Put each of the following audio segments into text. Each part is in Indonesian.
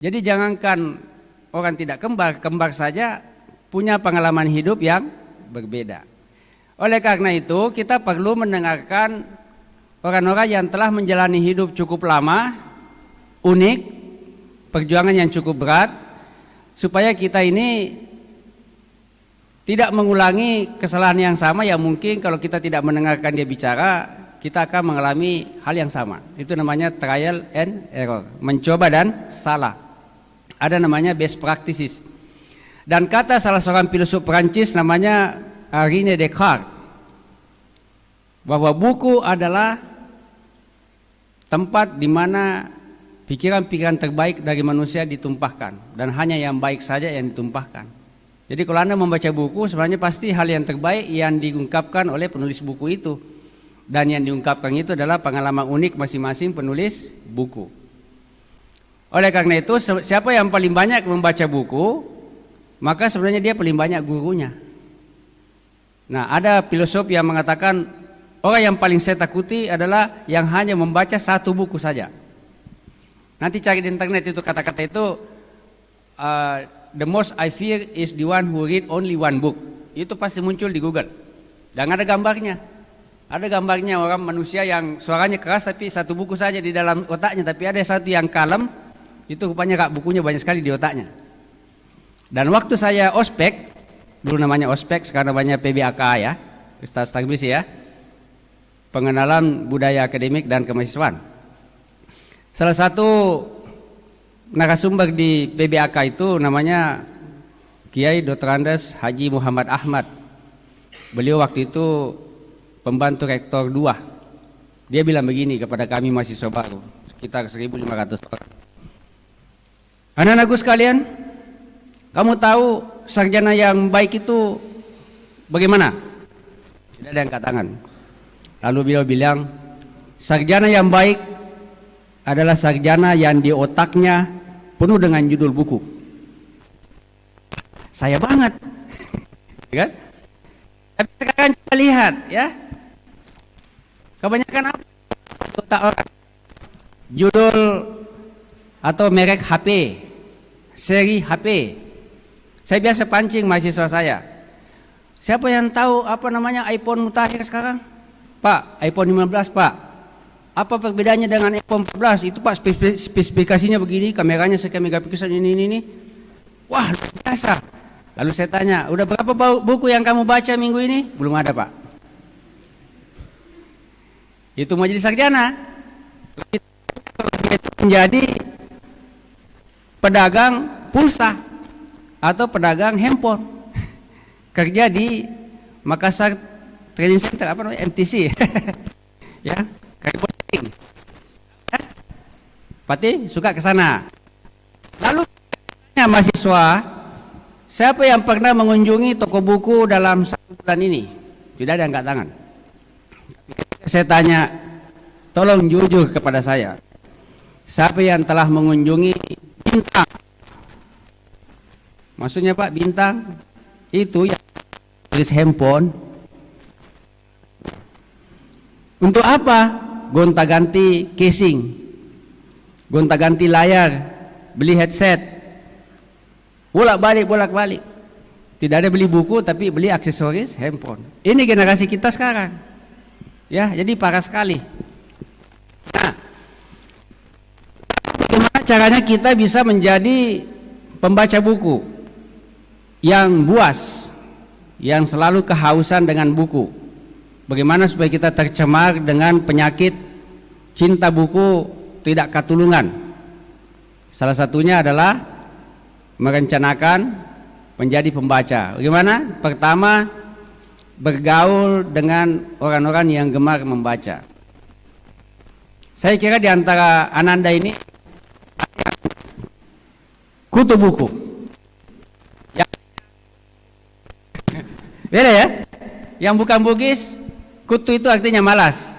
Jadi jangankan orang tidak kembar, kembar saja punya pengalaman hidup yang berbeda. Oleh karena itu kita perlu mendengarkan orang-orang yang telah menjalani hidup cukup lama, unik, perjuangan yang cukup berat, supaya kita ini tidak mengulangi kesalahan yang sama yang mungkin kalau kita tidak mendengarkan dia bicara, kita akan mengalami hal yang sama. Itu namanya trial and error, mencoba dan salah. Ada namanya best practices. Dan kata salah seorang filosof Prancis namanya René Descartes, bahwa buku adalah tempat di mana pikiran-pikiran terbaik dari manusia ditumpahkan, dan hanya yang baik saja yang ditumpahkan. Jadi kalau Anda membaca buku, sebenarnya pasti hal yang terbaik yang diungkapkan oleh penulis buku itu. Dan yang diungkapkan itu adalah pengalaman unik masing-masing penulis buku. Oleh karena itu, siapa yang paling banyak membaca buku, maka sebenarnya dia paling banyak gurunya. Nah, ada filosof yang mengatakan orang yang paling saya takuti adalah yang hanya membaca satu buku saja. Nanti cari di internet itu kata-kata itu, the most I fear is the one who read only one book. Itu pasti muncul di Google. Dan ada gambarnya. Ada gambarnya orang manusia yang suaranya keras tapi satu buku saja di dalam otaknya, tapi ada satu yang kalem, itu rupanya bukunya banyak sekali di otaknya. Dan waktu saya ospek, dulu namanya ospek, sekarang namanya PBAK ya, Ustaz Tarbisi ya, pengenalan budaya akademik dan kemahasiswaan. Salah satu narasumber di PBAK itu namanya Kiai Dr. Andes Haji Muhammad Ahmad. Beliau waktu itu pembantu rektor 2. Dia bilang begini kepada kami mahasiswa baru, sekitar 1.500 orang. Anak-anakku sekalian, kamu tahu sarjana yang baik itu bagaimana? Tidak ada yang angkat tangan. Lalu beliau bilang, sarjana yang baik adalah sarjana yang di otaknya penuh dengan judul buku. Saya banget, kan? Tapi sekarang kita lihat ya, kebanyakan apa? Otak orang. Judul atau merek HP, seri HP. Saya biasa pancing mahasiswa saya. Siapa yang tahu apa namanya iPhone mutakhir sekarang? Pak, iPhone 15 Pak. Apa perbedaannya dengan iPhone 14? Itu Pak spesifikasinya begini, kameranya sekian megapiksel ini. Wah, luar biasa. Lalu saya tanya, udah berapa buku yang kamu baca minggu ini? Belum ada Pak. Itu mau jadi sarjana. Itu menjadi pedagang pulsa atau pedagang handphone, kerja di Makassar Training Center, apa namanya, MTC ya, kayak posting ya? Pati suka ke sana. Lalu mahasiswa, siapa yang pernah mengunjungi toko buku dalam 1 bulan ini? Tidak ada yang angkat tangan. Saya tanya, tolong jujur kepada saya, siapa yang telah mengunjungi Bintang? Maksudnya Pak, Bintang itu yang tulis handphone. Untuk apa? Gonta-ganti casing, gonta-ganti layar, beli headset, bolak-balik. Tidak ada beli buku tapi beli aksesoris handphone. Ini generasi kita sekarang. Ya, jadi parah sekali. Nah, bagaimana caranya kita bisa menjadi pembaca buku yang buas, yang selalu kehausan dengan buku? Bagaimana supaya kita tercemar dengan penyakit cinta buku tidak katulungan? Salah satunya adalah merencanakan menjadi pembaca. Bagaimana? Pertama, bergaul dengan orang-orang yang gemar membaca. Saya kira di antara Ananda ini kutu buku. Ya. Beda ya? Yang bukan Bugis, kutu itu artinya malas.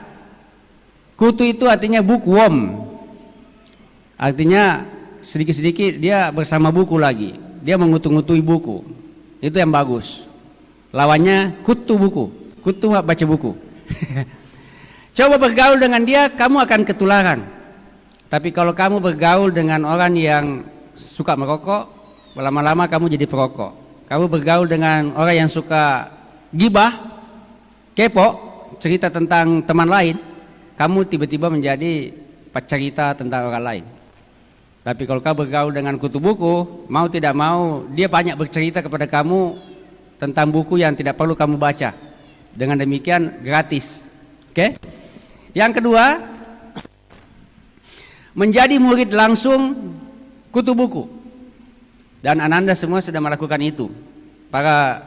Kutu itu artinya bookworm. Artinya sedikit-sedikit dia bersama buku lagi. Dia mengutu-ngutui buku. Itu yang bagus. Lawannya kutu buku. Kutu baca buku. Coba bergaul dengan dia, kamu akan ketularan. Tapi kalau kamu bergaul dengan orang yang suka merokok, lama-lama kamu jadi perokok. Kamu bergaul dengan orang yang suka gibah, kepo, cerita tentang teman lain, kamu tiba-tiba menjadi pecerita tentang orang lain. Tapi kalau kamu bergaul dengan kutu buku, mau tidak mau dia banyak bercerita kepada kamu tentang buku yang tidak perlu kamu baca. Dengan demikian gratis. Oke? Yang kedua, menjadi murid langsung kutu buku. Dan Ananda semua sudah melakukan itu. Para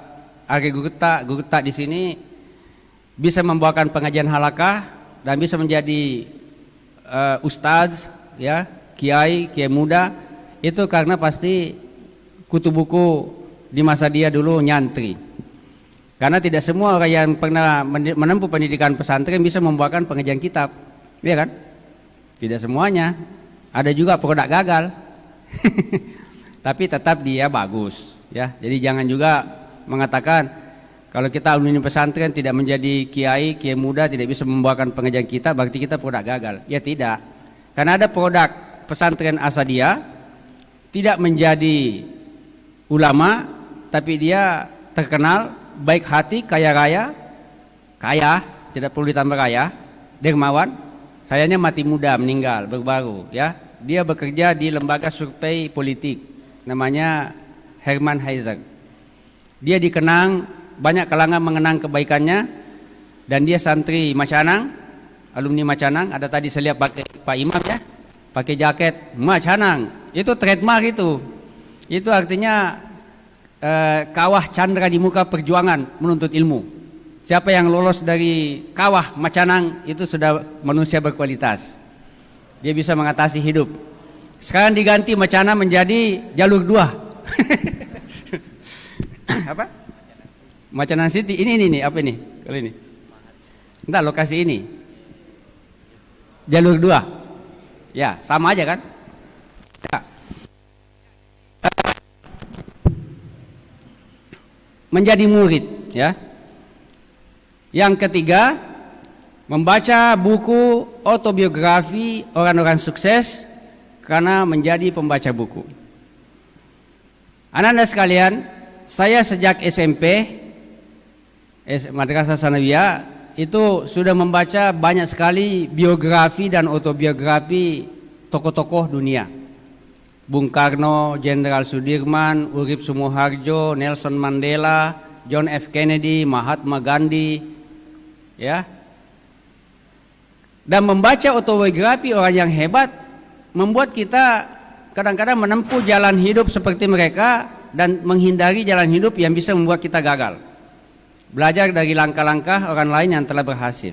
Arya guru tak di sini bisa membawakan pengajian halakah dan bisa menjadi ustadz, ya, kiai muda, itu karena pasti kutu buku di masa dia dulu nyantri. Karena tidak semua orang yang pernah menempuh pendidikan pesantren bisa membawakan pengajian kitab, ya kan? Tidak semuanya, ada juga produk gagal, tapi tetap dia bagus, ya. Jadi jangan juga mengatakan kalau kita alumni pesantren tidak menjadi kiai muda, tidak bisa membawakan pengajian kita, berarti kita produk gagal. Ya tidak, karena ada produk pesantren Asadiyah tidak menjadi ulama, tapi dia terkenal baik hati, kaya raya, tidak perlu ditambah kaya, dermawan. Sayangnya mati muda, meninggal, baru, ya. Dia bekerja di lembaga survei politik, namanya Herman Heiser. Dia dikenang, banyak kalangan mengenang kebaikannya, dan dia santri Macanang, alumni Macanang. Ada tadi saya lihat pakai Pak Imam, ya, pakai jaket Macanang, itu trademark itu. Itu artinya kawah Chandra di muka perjuangan menuntut ilmu. Siapa yang lolos dari kawah Macanang itu sudah manusia berkualitas. Dia bisa mengatasi hidup. Sekarang diganti Macanang menjadi jalur 2. Apa? Macanang City. Ini apa ini? Kalau ini. Entar lokasi ini. Jalur 2. Ya, sama aja kan? Ya. Menjadi murid, ya. Yang ketiga, membaca buku autobiografi orang-orang sukses karena menjadi pembaca buku. Anak-anak sekalian, saya sejak SMP Madrasah Sanawiyah itu sudah membaca banyak sekali biografi dan autobiografi tokoh-tokoh dunia. Bung Karno, Jenderal Sudirman, Urip Sumoharjo, Nelson Mandela, John F. Kennedy, Mahatma Gandhi, ya. Dan membaca autobiografi orang yang hebat membuat kita kadang-kadang menempuh jalan hidup seperti mereka dan menghindari jalan hidup yang bisa membuat kita gagal. Belajar dari langkah-langkah orang lain yang telah berhasil.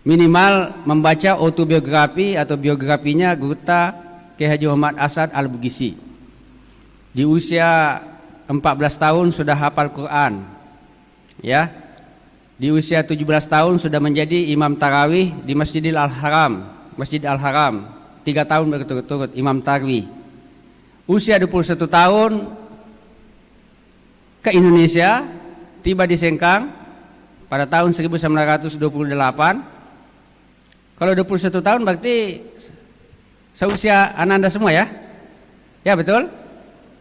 Minimal membaca autobiografi atau biografinya Guru Kiai Haji Muhammad As'ad Al-Bugisi. Di usia 14 tahun sudah hafal Quran, ya. Di usia 17 tahun sudah menjadi imam tarawih di Masjid Al-Haram, 3 tahun berturut-turut imam tarawih. Usia 21 tahun ke Indonesia, tiba di Sengkang pada tahun 1928. Kalau 21 tahun berarti seusia Ananda semua, ya? Ya betul?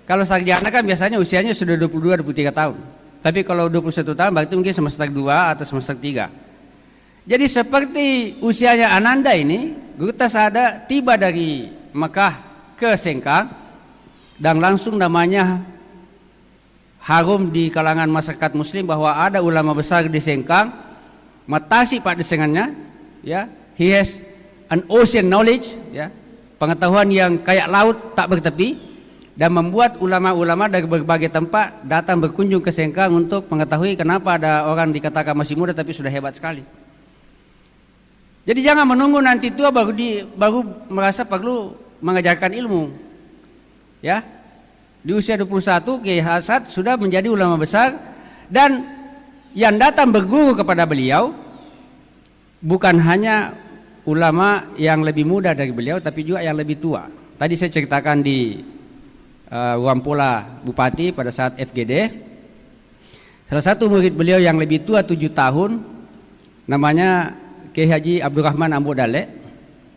Kalau sarjana kan biasanya usianya sudah 22-23 tahun. Tapi kalau 21 tahun berarti mungkin semester 2 atau semester 3. Jadi seperti usianya Ananda ini, Guru Tasada tiba dari Mekah ke Sengkang dan langsung namanya harum di kalangan masyarakat muslim bahwa ada ulama besar di Sengkang, matasi pak desengannya, ya. He has an ocean knowledge, ya. Pengetahuan yang kayak laut tak bertepi, dan membuat ulama-ulama dari berbagai tempat datang berkunjung ke Sengkang untuk mengetahui kenapa ada orang dikatakan masih muda tapi sudah hebat sekali. Jadi jangan menunggu nanti tua baru merasa perlu mengajarkan ilmu, ya. Di usia 21 Kiai As'ad sudah menjadi ulama besar, dan yang datang berguru kepada beliau bukan hanya ulama yang lebih muda dari beliau, tapi juga yang lebih tua. Tadi saya ceritakan di Ruampola Bupati pada saat FGD. Salah satu murid beliau yang lebih tua 7 tahun, namanya Kiai Haji Abdurrahman Ambo Dale.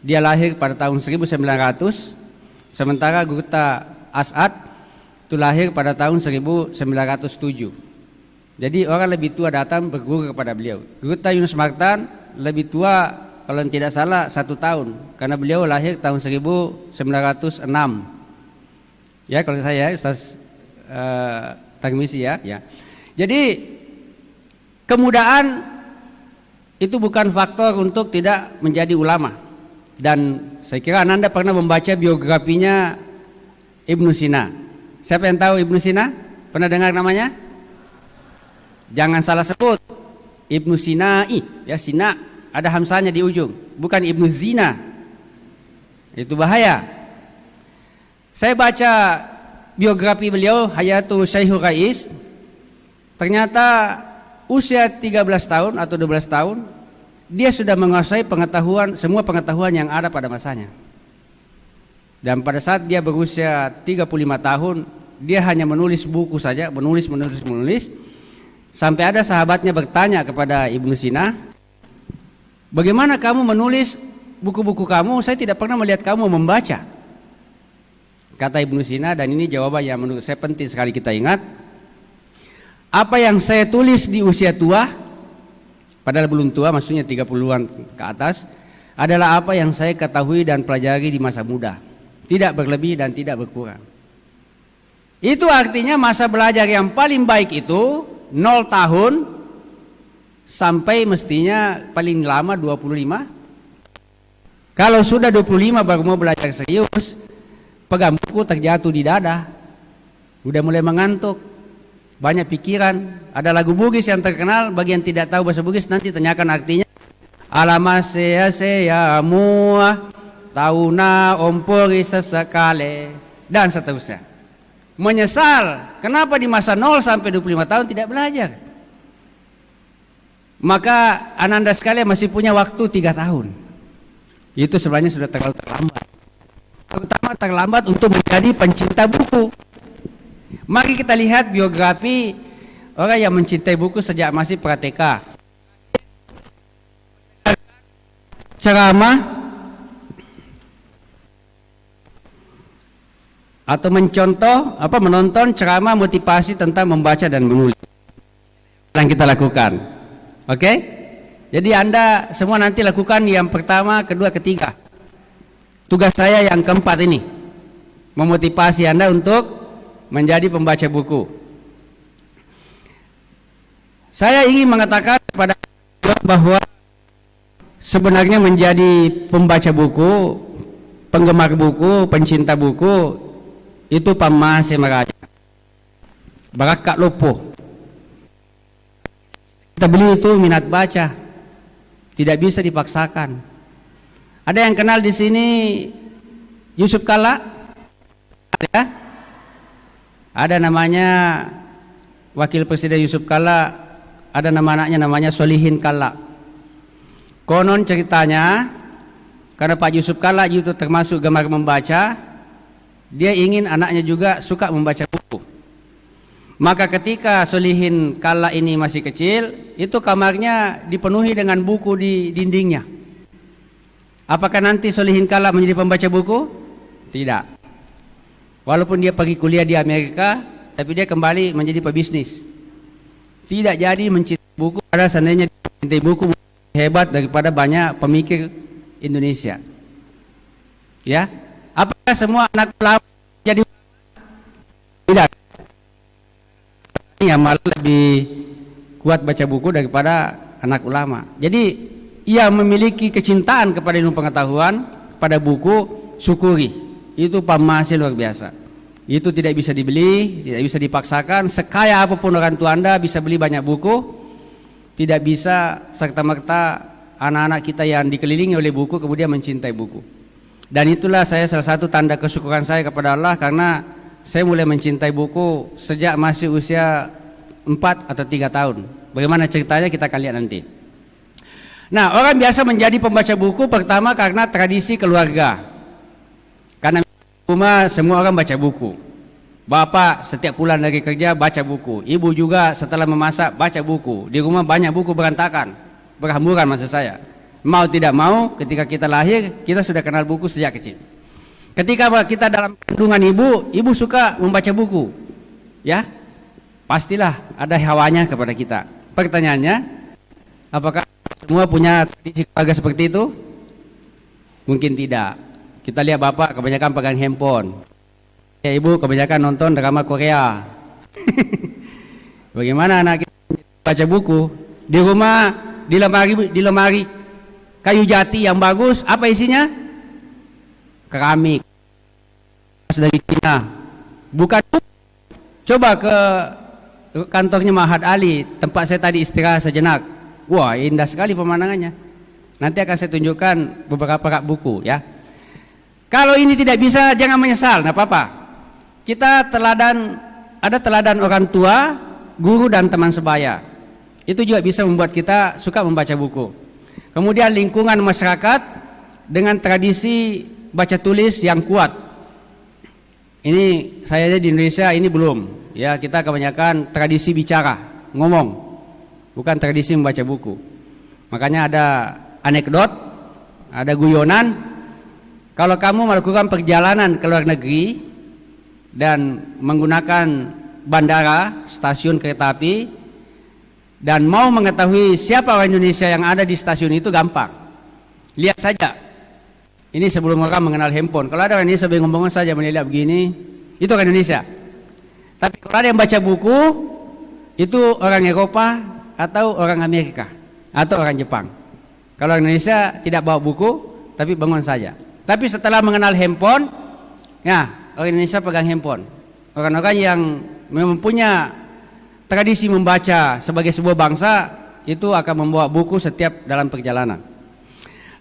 Dia lahir pada tahun 1900. Sementara Gurta As'ad itu lahir pada tahun 1907. Jadi orang lebih tua datang berguru kepada beliau. Gurta Yunus Martan lebih tua kalau tidak salah 1 tahun, karena beliau lahir tahun 1906. Ya, kalau saya Ustaz Tarmisi ya. Jadi kemudahan itu bukan faktor untuk tidak menjadi ulama. Dan saya kira Anda pernah membaca biografinya Ibnu Sina. Siapa yang tahu Ibnu Sina? Pernah dengar namanya? Jangan salah sebut. Ibnu Sinai, ya Sina ada hamzahnya di ujung, bukan Ibnu Zina. Itu bahaya. Saya baca biografi beliau Hayatul Syekhul Rais. Ternyata usia 13 tahun atau 12 tahun dia sudah menguasai semua pengetahuan yang ada pada masanya. Dan pada saat dia berusia 35 tahun, dia hanya menulis buku saja, menulis. Sampai ada sahabatnya bertanya kepada Ibnu Sina, bagaimana kamu menulis buku-buku kamu? Saya tidak pernah melihat kamu membaca. Kata Ibnu Sina, dan ini jawaban yang menurut saya penting sekali kita ingat. Apa yang saya tulis di usia tua, padahal belum tua, maksudnya 30-an ke atas, adalah apa yang saya ketahui dan pelajari di masa muda. Tidak berlebih dan tidak berkurang. Itu artinya masa belajar yang paling baik itu 0 tahun sampai mestinya paling lama 25. Kalau sudah 25 baru mau belajar serius, pegang buku terjatuh di dada, udah mulai mengantuk, banyak pikiran. Ada lagu Bugis yang terkenal, bagi yang tidak tahu bahasa Bugis nanti tanyakan artinya. Alamasea mua tauna ompori sesekale, dan seterusnya. Menyesal kenapa di masa 0 sampai 25 tahun tidak belajar. Maka Ananda sekalian masih punya waktu 3 tahun. Itu sebenarnya sudah terlalu terlambat. Terutama terlambat untuk menjadi pencinta buku. Mari kita lihat biografi orang yang mencintai buku sejak masih pra-TK. Ceramah atau menonton ceramah motivasi tentang membaca dan menulis yang kita lakukan. Oke? Jadi Anda semua nanti lakukan yang pertama, kedua, ketiga. Tugas saya yang keempat ini memotivasi Anda untuk menjadi pembaca buku. Saya ingin mengatakan kepada Anda bahwa sebenarnya menjadi pembaca buku, penggemar buku, pencinta buku itu pamase meraja. Barakak lupuh. Kita beli itu minat baca, tidak bisa dipaksakan. Ada yang kenal di sini Yusuf Kalla? Ada? Ada namanya Wakil Presiden Yusuf Kalla, ada nama anaknya namanya Solihin Kalla. Konon ceritanya karena Pak Yusuf Kalla itu termasuk gemar membaca, dia ingin anaknya juga suka membaca buku. Maka ketika Solihin Kalla ini masih kecil, itu kamarnya dipenuhi dengan buku di dindingnya. Apakah nanti Solihin Kalla menjadi pembaca buku? Tidak. Walaupun dia pergi kuliah di Amerika, tapi dia kembali menjadi pebisnis. Tidak jadi mencintai buku, padahal seandainya mencintai buku hebat daripada banyak pemikir Indonesia. Ya, apakah semua anak ulama jadi? Tidak. Yang malah lebih kuat baca buku daripada anak ulama. Jadi ia memiliki kecintaan kepada ilmu pengetahuan, pada buku, syukuri. Itu pamasi luar biasa. Itu tidak bisa dibeli, tidak bisa dipaksakan. Sekaya apapun orang tua Anda bisa beli banyak buku, tidak bisa serta-merta anak-anak kita yang dikelilingi oleh buku kemudian mencintai buku. Dan itulah salah satu tanda kesyukuran saya kepada Allah, karena saya mulai mencintai buku sejak masih usia 4 atau 3 tahun. Bagaimana ceritanya kita akan lihat nanti. Nah, orang biasa menjadi pembaca buku pertama karena tradisi keluarga. Karena rumah semua orang baca buku. Bapak setiap pulang dari kerja baca buku. Ibu juga setelah memasak baca buku. Di rumah banyak buku berantakan, berhamburan maksud saya. Mau tidak mau ketika kita lahir kita sudah kenal buku sejak kecil. Ketika kita dalam kandungan ibu suka membaca buku, ya, pastilah ada hawanya kepada kita. Pertanyaannya, apakah semua punya tradisi keluarga seperti itu? Mungkin tidak. Kita lihat bapak kebanyakan pegang handphone, ya, ibu kebanyakan nonton drama Korea. Bagaimana anak kita baca buku? Di rumah, di lemari kayu jati yang bagus, apa isinya? Keramik dari Cina. Bukan. Coba ke kantornya Mahat Ali, tempat saya tadi istirahat sejenak. Wah, indah sekali pemandangannya. Nanti akan saya tunjukkan beberapa rak buku, ya. Kalau ini tidak bisa, jangan menyesal, enggak apa-apa. Kita ada teladan orang tua, guru dan teman sebaya. Itu juga bisa membuat kita suka membaca buku. Kemudian lingkungan masyarakat dengan tradisi baca tulis yang kuat. Ini saya di Indonesia ini belum, ya, kita kebanyakan tradisi bicara, ngomong, bukan tradisi membaca buku. Makanya ada anekdot, ada guyonan. Kalau kamu melakukan perjalanan ke luar negeri dan menggunakan bandara, stasiun kereta api, dan mau mengetahui siapa orang Indonesia yang ada di stasiun itu, gampang. Lihat saja. Ini sebelum orang mengenal handphone. Kalau ada orang Indonesia bingung-bingung saja menilai begini, itu orang Indonesia. Tapi kalau ada yang baca buku, itu orang Eropa atau orang Amerika atau orang Jepang. Kalau orang Indonesia tidak bawa buku, tapi bangun saja. Tapi setelah mengenal handphone, ya, orang Indonesia pegang handphone. Orang-orang yang mempunyai tradisi membaca sebagai sebuah bangsa, itu akan membawa buku setiap dalam perjalanan.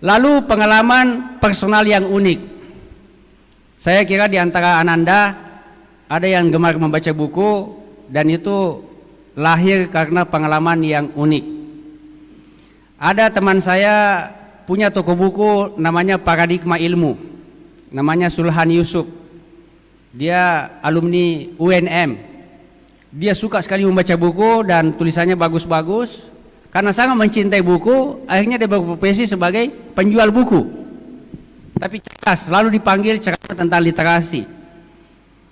Lalu pengalaman personal yang unik. Saya kira di antara Ananda ada yang gemar membaca buku, dan itu lahir karena pengalaman yang unik. Ada teman saya punya toko buku namanya Paradigma Ilmu, namanya Sulhan Yusuf. Dia alumni UNM. Dia suka sekali membaca buku dan tulisannya bagus-bagus. Karena sangat mencintai buku, akhirnya dia berprofesi sebagai penjual buku. Tapi cerdas, selalu dipanggil ceramah tentang literasi.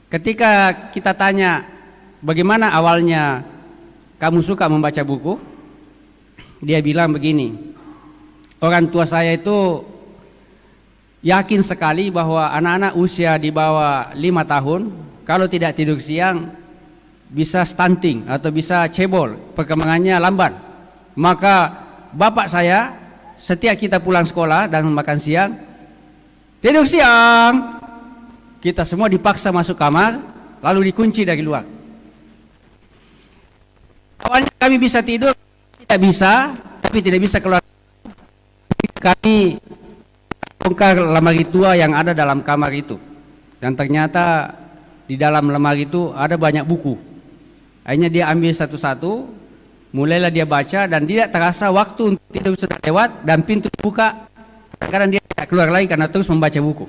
Ketika kita tanya, bagaimana awalnya kamu suka membaca buku? Dia bilang begini, orang tua saya itu yakin sekali bahwa anak-anak usia di bawah 5 tahun, kalau tidak tidur siang, bisa stunting atau bisa cebol, perkembangannya lambat. Maka bapak saya setiap kita pulang sekolah dan makan siang, tidur siang, kita semua dipaksa masuk kamar, lalu dikunci dari luar. Awalnya kami bisa tidur, tidak bisa, tapi tidak bisa keluar. Kami bongkar lemari tua yang ada dalam kamar itu, dan ternyata di dalam lemari itu ada banyak buku. Akhirnya dia ambil satu-satu. Mulailah dia baca dan tidak terasa waktu untuk tidur sudah lewat dan pintu dibuka. Kadang dia tidak keluar lagi karena terus membaca buku.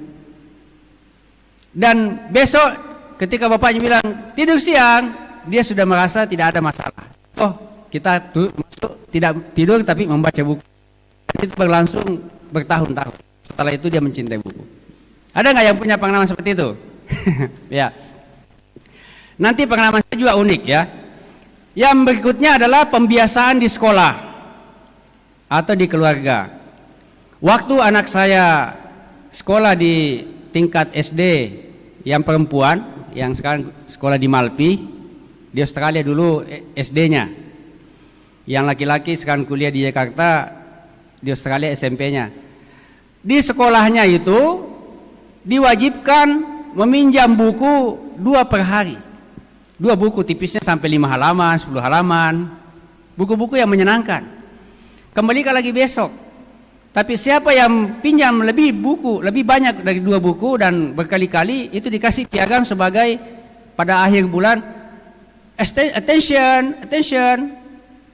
Dan besok ketika bapaknya bilang tidur siang, dia sudah merasa tidak ada masalah. Oh, kita masuk tidak tidur tapi membaca buku. Itu berlangsung bertahun-tahun. Setelah itu dia mencintai buku. Ada nggak yang punya pengalaman seperti itu? Ya. Nanti pengalaman saya juga unik, ya. Yang berikutnya adalah pembiasaan di sekolah atau di keluarga. Waktu anak saya sekolah di tingkat SD yang perempuan, yang sekarang sekolah di Malpi, di Australia dulu SD-nya. Yang laki-laki sekarang kuliah di Jakarta, di Australia SMP-nya. Di sekolahnya itu diwajibkan meminjam buku 2 per hari. 2 buku tipisnya sampai 5 halaman, 10 halaman. Buku-buku yang menyenangkan. Kembalikan lagi besok. Tapi siapa yang pinjam lebih banyak dari 2 buku dan berkali-kali, itu dikasih piagam sebagai pada akhir bulan, attention,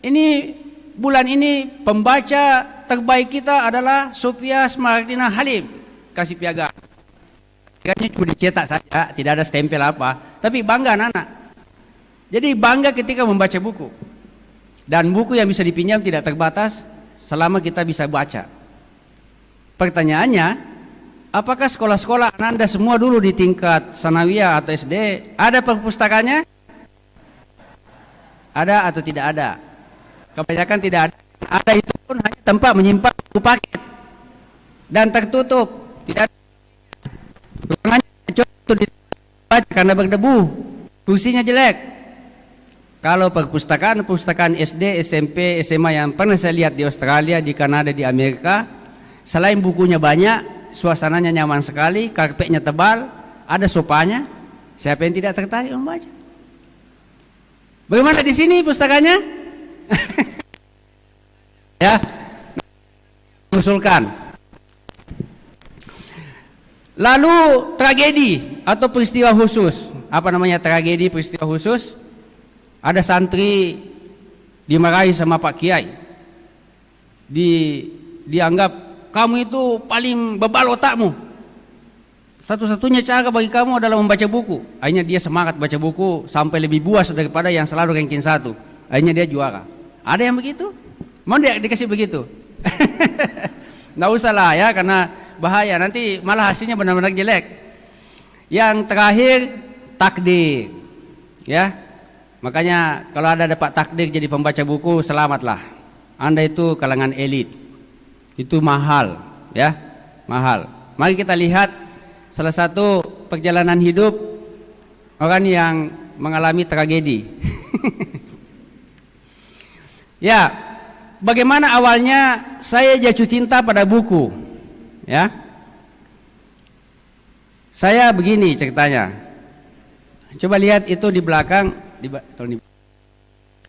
ini bulan ini pembaca terbaik kita adalah Sophia Smardina Halim. Kasih piagam. Piagamnya cuma dicetak saja, tidak ada stempel apa. Tapi bangga anak-anak. Jadi bangga ketika membaca buku. Dan buku yang bisa dipinjam tidak terbatas selama kita bisa baca. Pertanyaannya, Apakah sekolah-sekolah Anda semua dulu di tingkat sanawiyah atau SD ada perpustakanya? Ada atau tidak ada? Kebanyakan tidak ada. Ada itu pun hanya tempat menyimpan buku paket dan tertutup. Tidak ada. Ruangannya untuk dibaca karena berdebu. Fungsinya jelek. Kalau perpustakaan SD, SMP, SMA yang pernah saya lihat di Australia, di Kanada, di Amerika, selain bukunya banyak, suasananya nyaman sekali, karpetnya tebal, ada sofanya. Siapa yang tidak tertarik membaca? Bagaimana di sini pustakanya? Ya, mengusulkan. Lalu tragedi atau peristiwa khusus. Apa namanya tragedi peristiwa khusus? Ada santri dimarahi sama Pak Kiai. Dianggap kamu itu paling bebal otakmu. Satu-satunya cara bagi kamu adalah membaca buku. Akhirnya dia semangat baca buku sampai lebih buas daripada yang selalu ranking 1. Akhirnya dia juara. Ada yang begitu? Mau dia dikasih begitu? Nggak usah lah ya, karena bahaya. Nanti malah hasilnya benar-benar jelek. Yang terakhir, takdir. Ya, makanya kalau ada dapat takdir jadi pembaca buku, selamatlah. Anda itu kalangan elit. Itu mahal, ya, mahal. Mari kita lihat salah satu perjalanan hidup orang yang mengalami tragedi. Ya, bagaimana awalnya saya jatuh cinta pada buku, ya. Saya begini ceritanya. Coba lihat itu di belakang, itu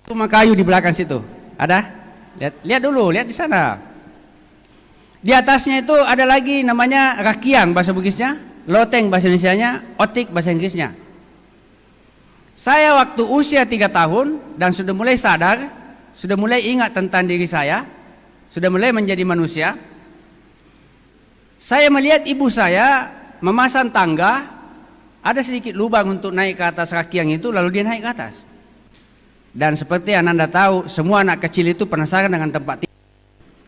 rumah kayu di belakang situ, ada? Lihat dulu, lihat di sana. Di atasnya itu ada lagi namanya rakiang bahasa Bugisnya, loteng bahasa Indonesianya, otik bahasa Inggrisnya. Saya waktu usia 3 tahun dan sudah mulai sadar, sudah mulai ingat tentang diri saya, sudah mulai menjadi manusia. Saya melihat ibu saya memasang tangga, ada sedikit lubang untuk naik ke atas rakiang itu, lalu dia naik ke atas. Dan seperti yang Anda tahu, semua anak kecil itu penasaran dengan tempat tinggi.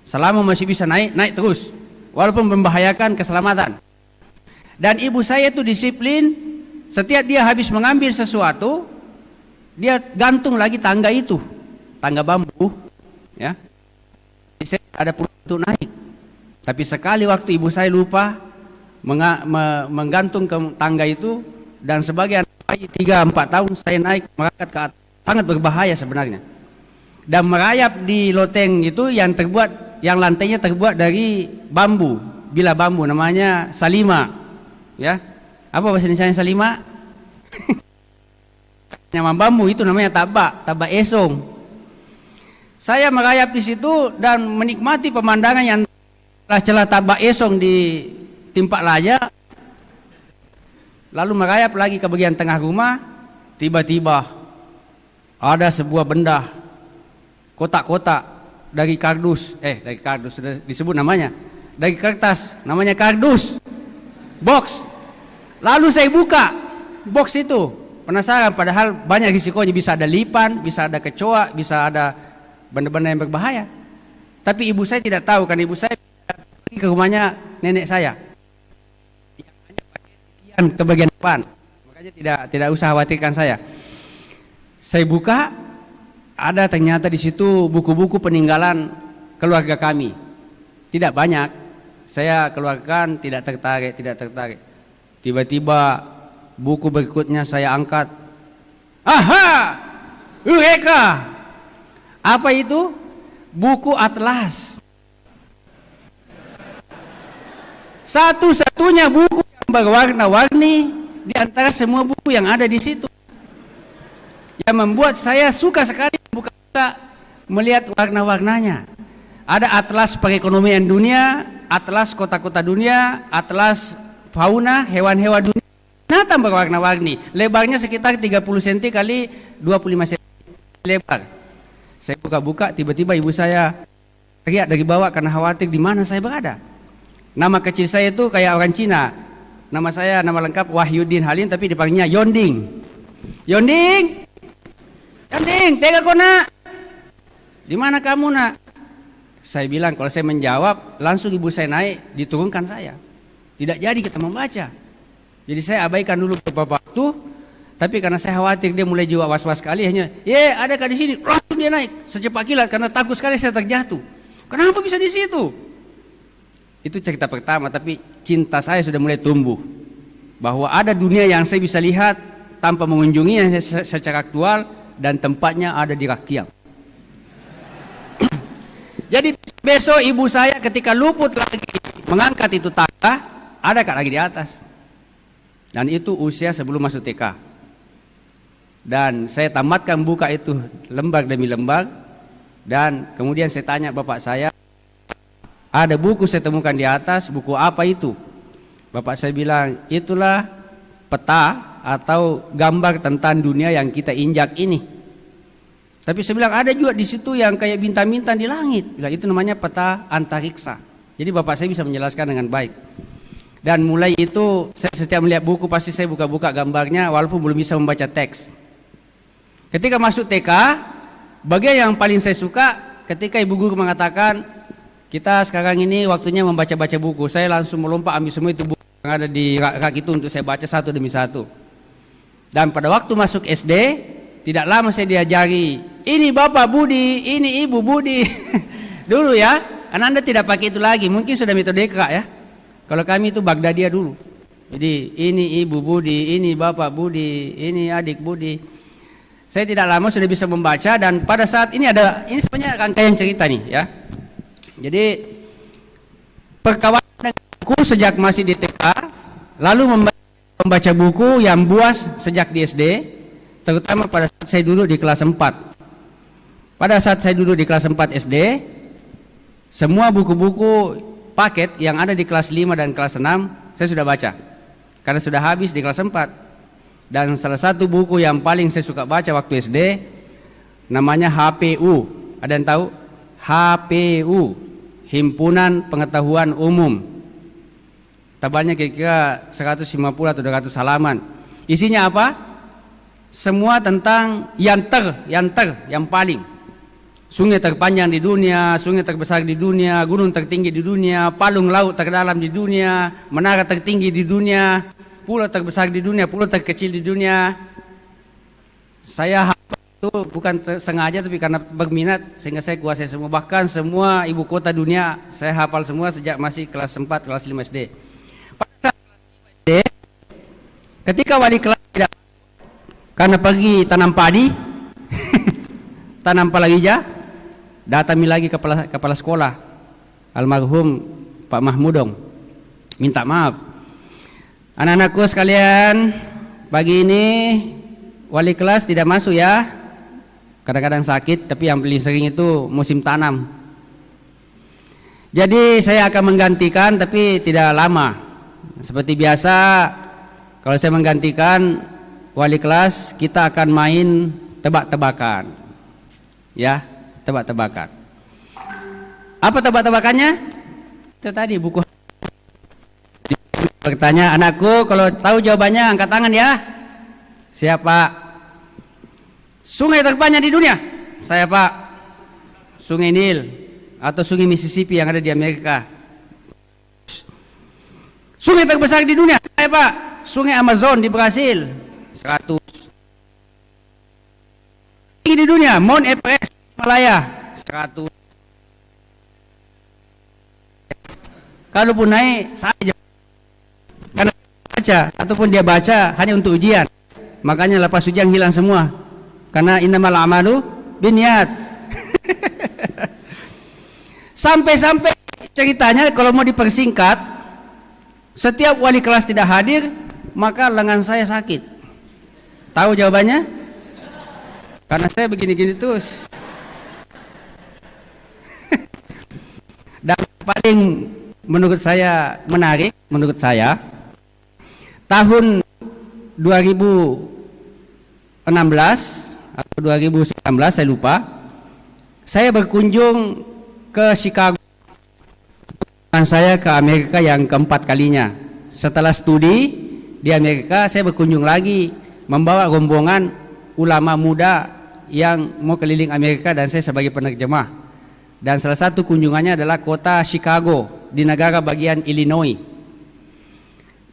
Selama masih bisa naik, naik terus, walaupun membahayakan keselamatan. Dan ibu saya itu disiplin, setiap dia habis mengambil sesuatu, dia gantung lagi tangga itu, tangga bambu, ya. Saya ada peluang untuk naik. Tapi sekali waktu ibu saya lupa menggantung ke tangga itu, dan sebagai anak bayi 3-4 tahun saya naik merangkak ke atas, sangat berbahaya sebenarnya. Dan merayap di loteng itu yang lantainya terbuat dari bambu, bila bambu, namanya salima, ya. Apa bahasa Indonesia salima? Nyaman bambu itu namanya tabak esong. Saya merayap di situ dan menikmati pemandangan yang celah tabak esong di timpak layak. Lalu merayap lagi ke bagian tengah rumah, tiba-tiba ada sebuah benda kotak-kotak dari kardus, sudah disebut namanya, dari kertas, namanya kardus, box. Lalu saya buka box itu, penasaran, padahal banyak risikonya, bisa ada lipan, bisa ada kecoa, bisa ada benda-benda yang berbahaya. Tapi ibu saya tidak tahu, karena ibu saya pergi ke rumahnya nenek saya yang hanya pakai tikian ke bagian depan, makanya tidak usah khawatirkan saya. Saya buka, ada ternyata di situ buku-buku peninggalan keluarga kami. Tidak banyak, saya keluarkan, tidak tertarik. Tiba-tiba buku berikutnya saya angkat. Aha! Eureka! Apa itu? Buku atlas. Satu-satunya buku yang berwarna-warni di antara semua buku yang ada di situ. Yang membuat saya suka sekali buka-buka melihat warna-warnanya. Ada atlas perekonomian dunia, atlas kota-kota dunia, atlas fauna, hewan-hewan dunia. Binatang berwarna-warni. Lebarnya sekitar 30 cm kali 25 cm lebar. Saya buka-buka, tiba-tiba ibu saya teriak dari bawah karena khawatir di mana saya berada. Nama kecil saya itu kayak orang Cina. Nama saya, nama lengkap Wahyudin Halim, tapi dipanggilnya Yonding. Yonding! Yonding, tega kau nak? Di mana kamu nak? Saya bilang, kalau saya menjawab, langsung ibu saya naik, diturunkan saya. Tidak jadi kita membaca. Jadi saya abaikan dulu beberapa waktu, tapi karena saya khawatir dia mulai juga was-was sekali, hanya, adakah di sini? Langsung dia naik secepat kilat karena takut sekali saya terjatuh. Kenapa bisa di situ? Itu cerita pertama, tapi cinta saya sudah mulai tumbuh. Bahwa ada dunia yang saya bisa lihat tanpa mengunjunginya secara aktual, dan tempatnya ada di Rakyat. Jadi besok ibu saya ketika luput lagi mengangkat itu tangga, ada lagi di atas. Dan itu usia sebelum masuk TK. Dan saya tamatkan buka itu lembar demi lembar, dan kemudian saya tanya bapak saya, ada buku saya temukan di atas, buku apa itu? Bapak saya bilang, itulah peta atau gambar tentang dunia yang kita injak ini. Tapi saya bilang ada juga di situ yang kayak bintang-bintang di langit. Bilang, itu namanya peta antariksa. Jadi bapak saya bisa menjelaskan dengan baik. Dan mulai itu saya setiap melihat buku pasti saya buka-buka gambarnya walaupun belum bisa membaca teks. Ketika masuk TK, bagian yang paling saya suka ketika ibu guru mengatakan, kita sekarang ini waktunya membaca-baca buku. Saya langsung melompat ambil semua itu buku yang ada di rak itu untuk saya baca satu demi satu. Dan pada waktu masuk SD, tidak lama saya diajari, ini Bapak Budi, ini Ibu Budi. Dulu ya, Anda tidak pakai itu lagi, mungkin sudah metodika ya. Kalau kami itu Bagdadia dulu. Jadi ini Ibu Budi, ini Bapak Budi, ini adik Budi. Saya tidak lama sudah bisa membaca, dan pada saat ini ini sebenarnya rangkaian cerita nih ya. Jadi perkawanan denganku sejak masih di TK, lalu membaca buku yang buas sejak di SD, terutama pada saat saya duduk di kelas 4. Pada saat saya duduk di kelas 4 SD, semua buku-buku paket yang ada di kelas 5 dan kelas 6 saya sudah baca. Karena sudah habis di kelas 4. Dan salah satu buku yang paling saya suka baca waktu SD namanya HPU. Ada yang tahu? HPU, Himpunan Pengetahuan Umum. Tebalnya kira-kira 150 atau 200 halaman. Isinya apa? Semua tentang yang paling. Sungai terpanjang di dunia, sungai terbesar di dunia, gunung tertinggi di dunia, palung laut terdalam di dunia, menara tertinggi di dunia, pulau terbesar di dunia, pulau terkecil di dunia. Saya hafal itu bukan sengaja, tapi karena berminat sehingga saya kuasai semua. Bahkan semua ibu kota dunia saya hafal semua sejak masih kelas 4, kelas 5 SD. Pada saat kelas 5 SD, ketika wali kelas tidak, karena pergi tanam padi, tanam palawija, datang lagi kepala sekolah almarhum Pak Mahmudong, minta maaf, anak-anakku sekalian, pagi ini wali kelas tidak masuk ya, kadang-kadang sakit, tapi yang paling sering itu musim tanam. Jadi saya akan menggantikan, tapi tidak lama. Seperti biasa, kalau saya menggantikan wali kelas, kita akan main tebak-tebakan. Ya, tebak-tebakan. Apa tebak-tebakannya? Itu tadi buku. Bertanya, anakku kalau tahu jawabannya angkat tangan ya. Siapa? Sungai terpanjang di dunia? Saya Pak. Sungai Nil atau Sungai Mississippi yang ada di Amerika. Sungai terbesar di dunia? Saya Pak. Sungai Amazon di Brasil. 100. Tinggi di dunia, Mount Everest, Himalaya, 100. Kalaupun naik, saja. Karena baca, ataupun dia baca hanya untuk ujian. Makanya lepas ujian hilang semua. Karena innamal a'malu binniyat. Sampai-sampai ceritanya kalau mau dipersingkat, setiap wali kelas tidak hadir, maka lengan saya sakit. Tahu jawabannya? Karena saya begini-gini terus. Dan paling menurut saya menarik, menurut saya, tahun 2016 atau 2019 saya lupa, saya berkunjung ke Chicago. Saya ke Amerika yang keempat kalinya. Setelah studi di Amerika, saya berkunjung lagi membawa rombongan ulama muda yang mau keliling Amerika dan saya sebagai penerjemah. Dan salah satu kunjungannya adalah kota Chicago di negara bagian Illinois.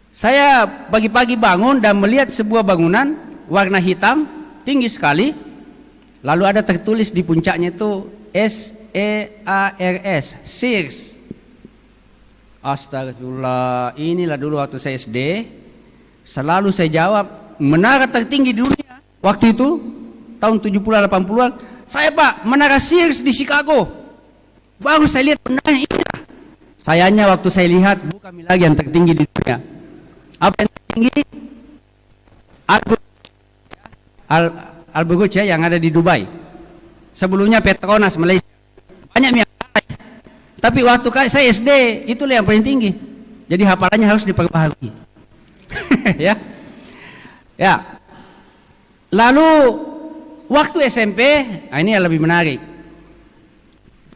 Saya pagi-pagi bangun dan melihat sebuah bangunan warna hitam tinggi sekali, lalu ada tertulis di puncaknya itu SEARS, Sears. Astagfirullah, inilah dulu waktu saya SD, selalu saya jawab, menara tertinggi di dunia waktu itu tahun 70-80-an. Saya Pak, menara Sears di Chicago. Baru saya lihat benarnya inilah. Sayangnya waktu saya lihat bukan lagi yang tertinggi di dunia. Apa yang tertinggi? Al Burj yang ada di Dubai. Sebelumnya Petronas Malaysia. Banyak yang lain. Tapi waktu saya SD itulah yang paling tinggi. Jadi hafalannya harus diperbaharui. Ya. Ya. Lalu waktu SMP, ini yang lebih menarik.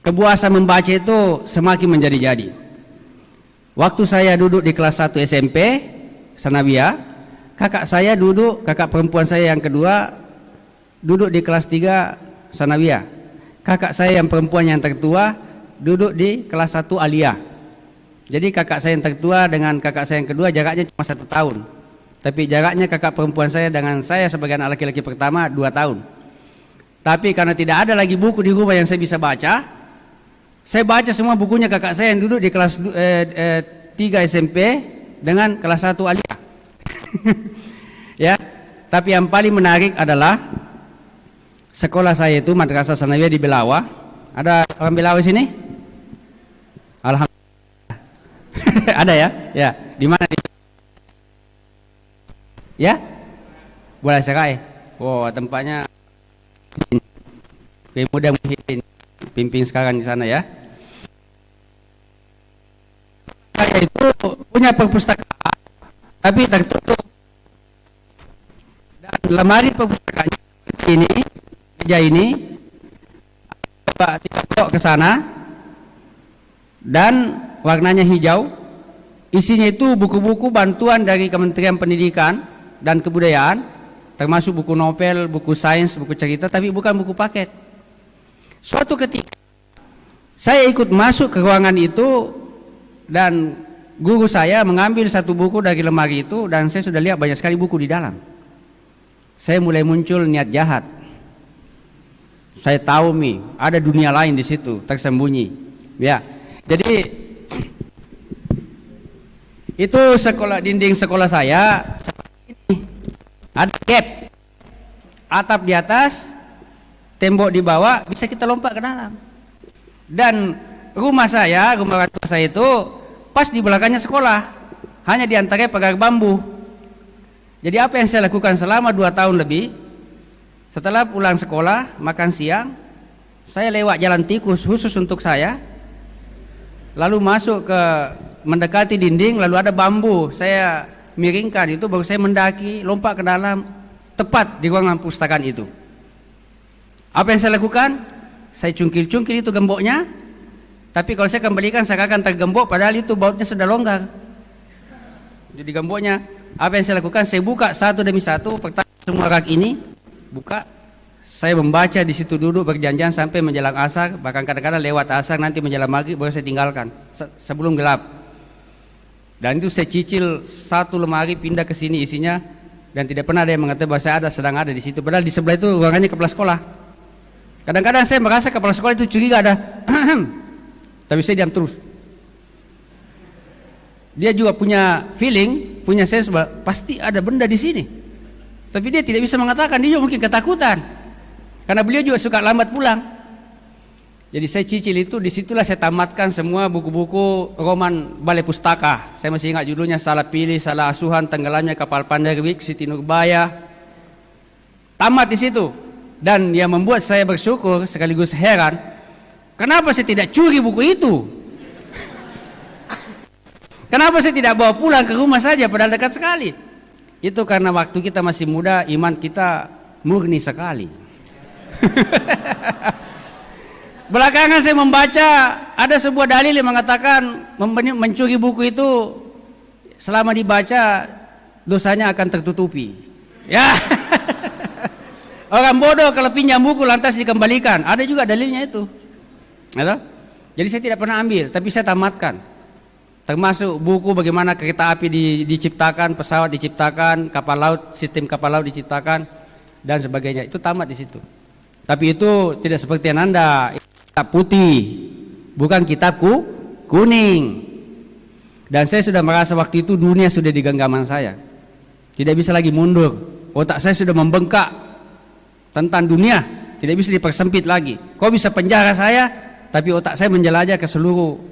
Kepuasan membaca itu semakin menjadi-jadi. Waktu saya duduk di kelas 1 SMP, Sanawiyah, kakak perempuan saya yang kedua duduk di kelas 3 Sanawiyah. Kakak saya yang perempuan yang tertua duduk di kelas 1 Aliyah. Jadi kakak saya yang tertua dengan kakak saya yang kedua jaraknya cuma 1 tahun. Tapi jaraknya kakak perempuan saya dengan saya sebagai anak laki-laki pertama 2 tahun. Tapi karena tidak ada lagi buku di rumah yang saya bisa baca, saya baca semua bukunya kakak saya yang duduk di kelas 3 SMP dengan kelas 1 Aliyah. Ya, tapi yang paling menarik adalah sekolah saya itu Madrasah Sanawiyah di Belawa. Ada orang Belawa sini? Alhamdulillah. Ada ya? Ya, di mana? Ya? Boleh Serai. Wow, tempatnya mudah Muhyiddin pimpin sekarang di sana ya. Saya itu punya perpustakaan tapi tertutup. Dan lemari perpustakaannya ini, meja ini, coba kita ke sana dan warnanya hijau. Isinya itu buku-buku bantuan dari Kementerian Pendidikan dan Kebudayaan, termasuk buku novel, buku sains, buku cerita, tapi bukan buku paket. Suatu ketika saya ikut masuk ke ruangan itu dan guru saya mengambil satu buku dari lemari itu dan saya sudah lihat banyak sekali buku di dalam. Saya mulai muncul niat jahat. Saya tahu ada dunia lain di situ tersembunyi. Ya, jadi itu dinding sekolah saya seperti ini. Ada gap, atap di atas, tembok di bawah, bisa kita lompat ke dalam. Dan rumah orang tua saya itu pas di belakangnya sekolah, hanya di antara pagar bambu. Jadi apa yang saya lakukan selama 2 tahun lebih, setelah pulang sekolah, makan siang, saya lewat jalan tikus khusus untuk saya, lalu masuk ke mendekati dinding, lalu ada bambu, saya miringkan itu, baru saya mendaki, lompat ke dalam, tepat di ruangan perpustakaan itu. Apa yang saya lakukan? Saya cungkil-cungkil itu gemboknya, tapi kalau saya kembalikan saya akan tergembok, padahal itu bautnya sudah longgar. Jadi gemboknya, apa yang saya lakukan? Saya buka satu demi satu, pertama semua rak ini, buka, saya membaca di situ, duduk berjanjian sampai menjelang asar, bahkan kadang-kadang lewat asar, nanti menjelang maghrib baru saya tinggalkan, sebelum gelap. Dan itu saya cicil satu lemari pindah ke sini isinya, dan tidak pernah ada yang mengatakan bahwa saya sedang ada di situ. Padahal di sebelah itu ruangannya kepala sekolah. Kadang-kadang saya merasa kepala sekolah itu curiga ada, tapi saya diam terus. Dia juga punya feeling, punya sense bahwa pasti ada benda di sini. Tapi dia tidak bisa mengatakan, dia juga mungkin ketakutan. Karena beliau juga suka lambat pulang. Jadi saya cicil itu, disitulah saya tamatkan semua buku-buku roman Balai Pustaka. Saya masih ingat judulnya, Salah Pilih, Salah Asuhan, Tenggelamnya Kapal Pandarwik, Siti Nurbaya. Tamat di situ. Dan yang membuat saya bersyukur sekaligus heran, kenapa saya tidak curi buku itu? Kenapa saya tidak bawa pulang ke rumah saja padahal dekat sekali? Itu karena waktu kita masih muda, iman kita murni sekali. Belakangan saya membaca ada sebuah dalil yang mengatakan mencuri buku itu selama dibaca dosanya akan tertutupi. Ya. Orang bodoh kalau pinjam buku lantas dikembalikan. Ada juga dalilnya itu. Jadi saya tidak pernah ambil, tapi saya tamatkan. termasuk buku bagaimana kereta api diciptakan, pesawat diciptakan, kapal laut, sistem kapal laut diciptakan, dan sebagainya. Itu tamat di situ. Tapi itu tidak seperti yang Anda, kitab putih, bukan kitab kuning. Dan saya sudah merasa waktu itu dunia sudah di genggaman saya. Tidak bisa lagi mundur. Otak saya sudah membengkak tentang dunia, tidak bisa dipersempit lagi. Kau bisa penjara saya, tapi otak saya menjelajah ke seluruh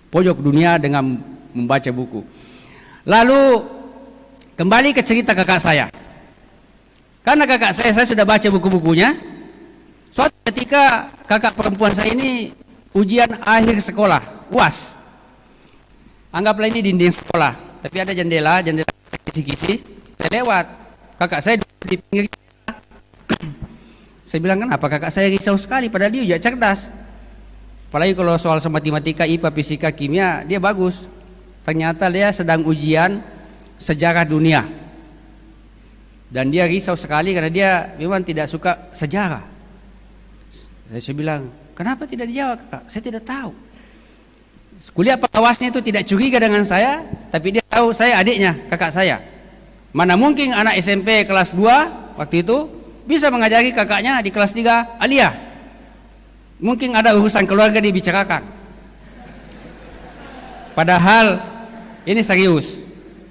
pojok dunia dengan membaca buku. Lalu kembali ke cerita kakak saya. Karena kakak saya sudah baca buku-bukunya. Suatu ketika kakak perempuan saya ini ujian akhir sekolah, UAS. Anggaplah ini dinding sekolah, tapi ada jendela kisi-kisi. Saya lewat, kakak saya di pinggir. Saya bilang, kenapa kakak saya risau sekali, padahal dia juga cerdas. Apalagi kalau soal matematika, IPA, fisika, kimia, dia bagus. Ternyata dia sedang ujian sejarah dunia. Dan dia risau sekali karena dia memang tidak suka sejarah. Saya bilang, kenapa tidak dijawab kakak? Saya tidak tahu. Kuliah pengawasnya itu tidak curiga dengan saya, tapi dia tahu saya adiknya, kakak saya. Mana mungkin anak SMP kelas 2 waktu itu bisa mengajari kakaknya di kelas 3 Alia. Mungkin ada urusan keluarga dibicarakan. Padahal ini serius.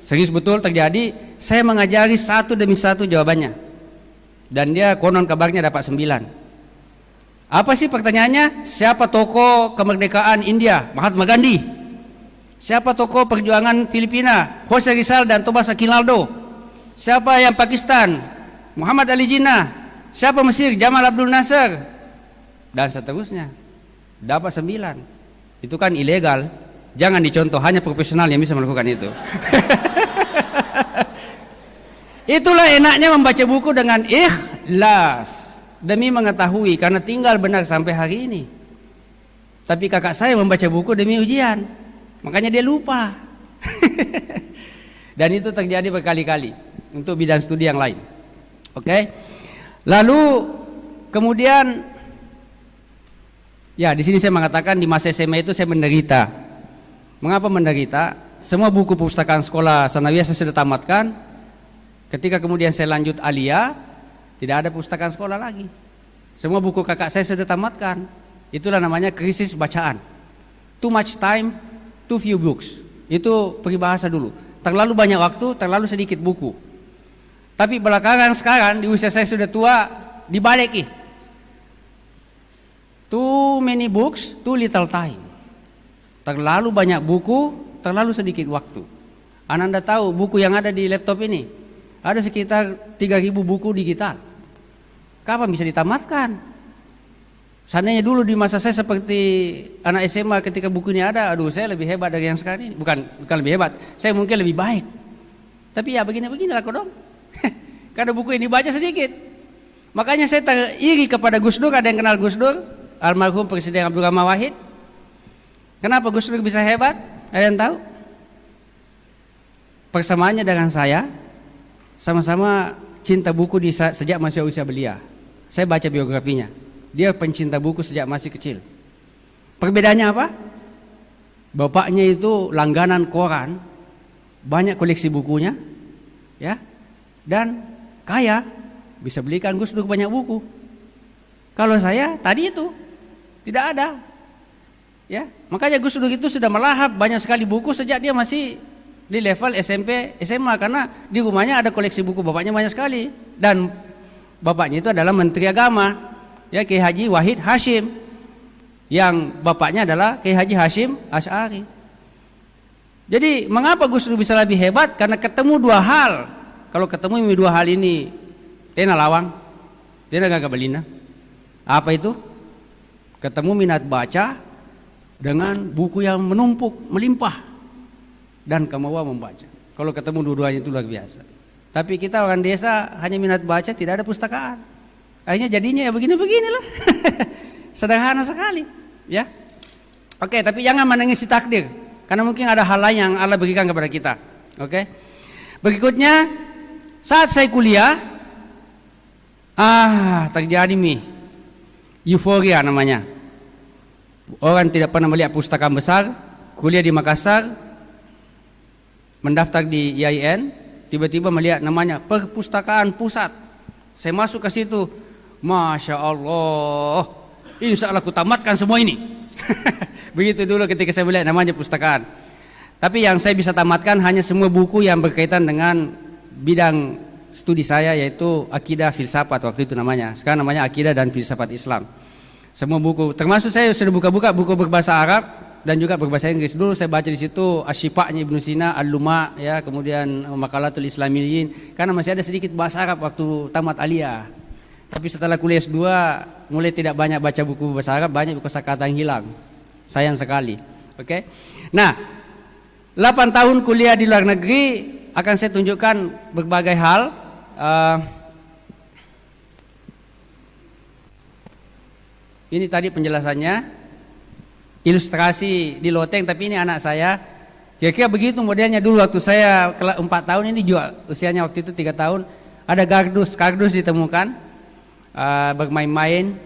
Serius betul terjadi. Saya mengajari satu demi satu jawabannya. Dan dia konon kabarnya dapat 9. Apa sih pertanyaannya? Siapa tokoh kemerdekaan India? Mahatma Gandhi. Siapa tokoh perjuangan Filipina? Jose Rizal dan Thomas Aguinaldo. Siapa yang Pakistan? Muhammad Ali Jinnah. Siapa Mesir? Jamal Abdul Nasser. Dan seterusnya. Dapat 9. Itu kan ilegal. Jangan dicontoh, hanya profesional yang bisa melakukan itu. Itulah enaknya membaca buku dengan ikhlas. Demi mengetahui, karena tinggal benar sampai hari ini. Tapi kakak saya membaca buku demi ujian, makanya dia lupa. Dan itu terjadi berkali-kali untuk bidang studi yang lain. Oke. Lalu kemudian, ya di sini saya mengatakan di masa SMA itu saya menderita. Mengapa menderita? Semua buku perpustakaan sekolah sanawiyah saya sudah tamatkan. Ketika kemudian saya lanjut Alia, tidak ada perpustakaan sekolah lagi. Semua buku kakak saya sudah tamatkan. Itulah namanya krisis bacaan. Too much time, too few books. Itu peribahasa dulu. Terlalu banyak waktu, terlalu sedikit buku. Tapi belakangan sekarang di usia saya sudah tua, dibalik. Too many books, too little time. Terlalu banyak buku, terlalu sedikit waktu. Anda tahu buku yang ada di laptop ini? Ada sekitar 3.000 buku digital. Kapan bisa ditamatkan? Seandainya dulu di masa saya seperti anak SMA ketika buku ini ada, aduh saya lebih hebat dari yang sekarang ini. Bukan lebih hebat, saya mungkin lebih baik. Tapi ya begini-begini lah kok dong. Karena buku ini baca sedikit. Makanya saya iri kepada Gus Dur. Ada yang kenal Gus Dur? Almarhum Presiden Abdul Rahman Wahid. Kenapa Gus Dur bisa hebat? Ada yang tahu? Persamaannya dengan saya, sama-sama cinta buku sejak masih usia belia. Saya baca biografinya. Dia pencinta buku sejak masih kecil. Perbedaannya apa? Bapaknya itu langganan koran, banyak koleksi bukunya, ya, dan kaya, bisa belikan Gus Dur banyak buku. Kalau saya tadi itu tidak ada, ya. Makanya Gus Dur itu sudah melahap banyak sekali buku sejak dia masih di level SMP, SMA, karena di rumahnya ada koleksi buku bapaknya banyak sekali. Dan bapaknya itu adalah Menteri Agama, ya, Kiai Haji Wahid Hashim, yang bapaknya adalah Kiai Haji Hashim Asy'ari. Jadi mengapa Gus Dur bisa lebih hebat? Karena ketemu dua hal. Kalau ketemu ini dua hal ini, tena lawang, tena gagah belina. Apa itu? Ketemu minat baca dengan buku yang menumpuk, melimpah, dan kemauan membaca. Kalau ketemu dua-duanya itu luar biasa. Tapi kita orang desa hanya minat baca, tidak ada pustakaan. Akhirnya jadinya ya begini-beginilah. Sederhana sekali, ya. Oke, tapi jangan menangisi takdir, karena mungkin ada hal lain yang Allah berikan kepada kita. Oke. Berikutnya, saat saya kuliah, terjadi euforia namanya. Orang tidak pernah melihat pustakaan besar, kuliah di Makassar, mendaftar di IAIN, tiba-tiba melihat namanya Perpustakaan Pusat. Saya masuk ke situ, Masya Allah, insya Allah aku tamatkan semua ini. Begitu dulu ketika saya melihat namanya pustakaan. Tapi yang saya bisa tamatkan hanya semua buku yang berkaitan dengan bidang studi saya, yaitu Akidah Filsafat waktu itu namanya. Sekarang namanya Akidah dan Filsafat Islam. Semua buku, termasuk saya sudah buka-buka buku berbahasa Arab dan juga berbahasa Inggris. Dulu saya baca di situ Asy-Syifa-nya Ibnu Sina, Al-Luma, ya, kemudian Maqalatul Islamiyyin, karena masih ada sedikit bahasa Arab waktu tamat aliyah. Tapi setelah kuliah S2 mulai tidak banyak baca buku bahasa Arab, banyak kosakata yang hilang. Sayang sekali. Oke. Nah, 8 tahun kuliah di luar negeri akan saya tunjukkan berbagai hal. Ini tadi penjelasannya, ilustrasi di loteng, tapi ini anak saya. Kira-kira begitu modelnya dulu waktu saya 4 tahun, ini juga usianya waktu itu 3 tahun. Ada kardus ditemukan, bermain-main,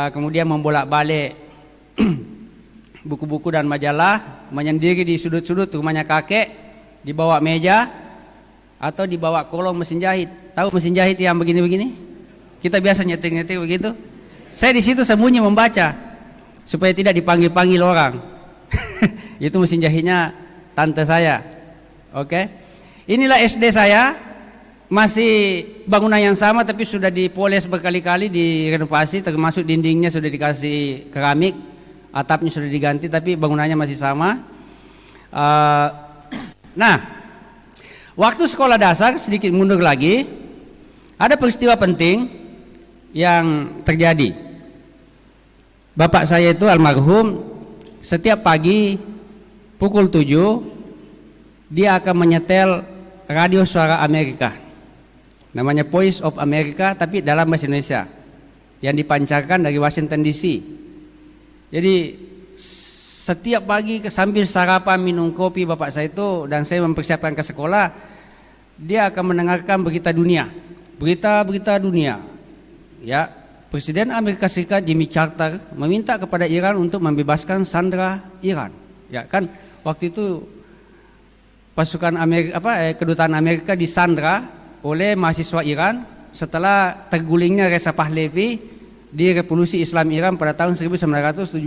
kemudian membolak-balik buku-buku dan majalah, menyendiri di sudut-sudut rumahnya kakek, dibawa meja atau dibawa kolong mesin jahit. Tahu mesin jahit yang begini-begini? Kita biasa nyetir-nyetir begitu. Saya di situ sembunyi membaca supaya tidak dipanggil-panggil orang. Itu mesin jahitnya tante saya. Oke. Inilah SD saya, masih bangunan yang sama tapi sudah dipoles berkali-kali, direnovasi, termasuk dindingnya sudah dikasih keramik, atapnya sudah diganti, tapi bangunannya masih sama. Nah, waktu sekolah dasar sedikit mundur lagi, ada peristiwa penting yang terjadi. Bapak saya itu almarhum, setiap pagi pukul 7 dia akan menyetel radio suara Amerika, namanya Voice of America, tapi dalam bahasa Indonesia, yang dipancarkan dari Washington DC. Jadi setiap pagi sambil sarapan minum kopi bapak saya itu, dan saya mempersiapkan ke sekolah, dia akan mendengarkan berita dunia, berita dunia. Ya, Presiden Amerika Serikat Jimmy Carter meminta kepada Iran untuk membebaskan sandera Iran. Ya kan, waktu itu pasukan Amerika, kedutaan Amerika disandra oleh mahasiswa Iran setelah tergulingnya Reza Pahlavi di Revolusi Islam Iran pada tahun 1979,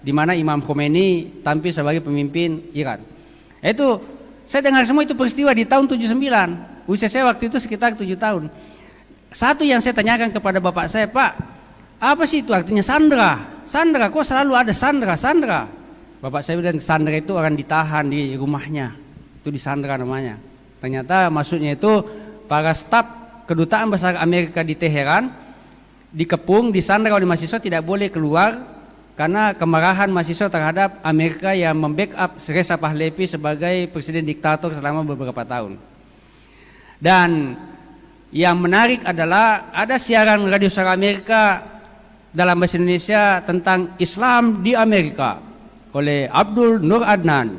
di mana Imam Khomeini tampil sebagai pemimpin Iran. Itu saya dengar semua itu peristiwa di tahun 79. Usia saya waktu itu sekitar 7 tahun. Satu yang saya tanyakan kepada bapak saya, Pak, apa sih itu artinya sandera? Sandera, kok selalu ada sandera? Bapak saya bilang sandera itu orang ditahan di rumahnya, itu disandera namanya. Ternyata maksudnya itu para staf kedutaan besar Amerika di Teheran dikepung, disandera oleh mahasiswa, tidak boleh keluar karena kemarahan mahasiswa terhadap Amerika yang membackup Reza Pahlavi sebagai presiden diktator selama beberapa tahun. Dan yang menarik adalah ada siaran radio suara Amerika dalam bahasa Indonesia tentang Islam di Amerika oleh Abdul Nur Adnan,